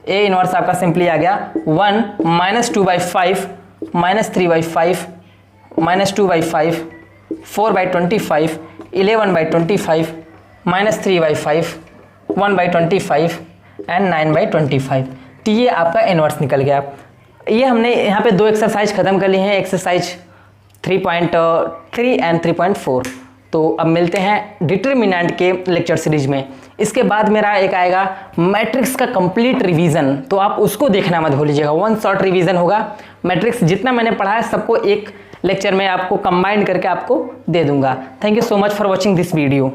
A इनवर्स आपका सिंपली आ गया 1 -2/5 -3/5 -2/5 4/25 11/25 -3/5 1/25 एंड 9/25। तो ये आपका इनवर्स निकल गया। ये हमने यहाँ पे 2 एक्सरसाइज खत्म कर ली हैं, एक्सरसाइज 3.3 एंड 3.4। तो अब मिलते हैं डिटरमिनेंट के लेक्चर सीरीज में। इसके बाद मेरा एक आएगा मैट्रिक्स का कंप्लीट रिवीजन, तो आप उसको देखना मत भूलिएगा, 1 शॉर्ट रिवीजन होगा। मैट्रिक्स जितना मैंने पढ़ा है सबको एक लेक्चर में आपको कंबाइन करके आपको दे दूंगा। Thank you so much for watching this video.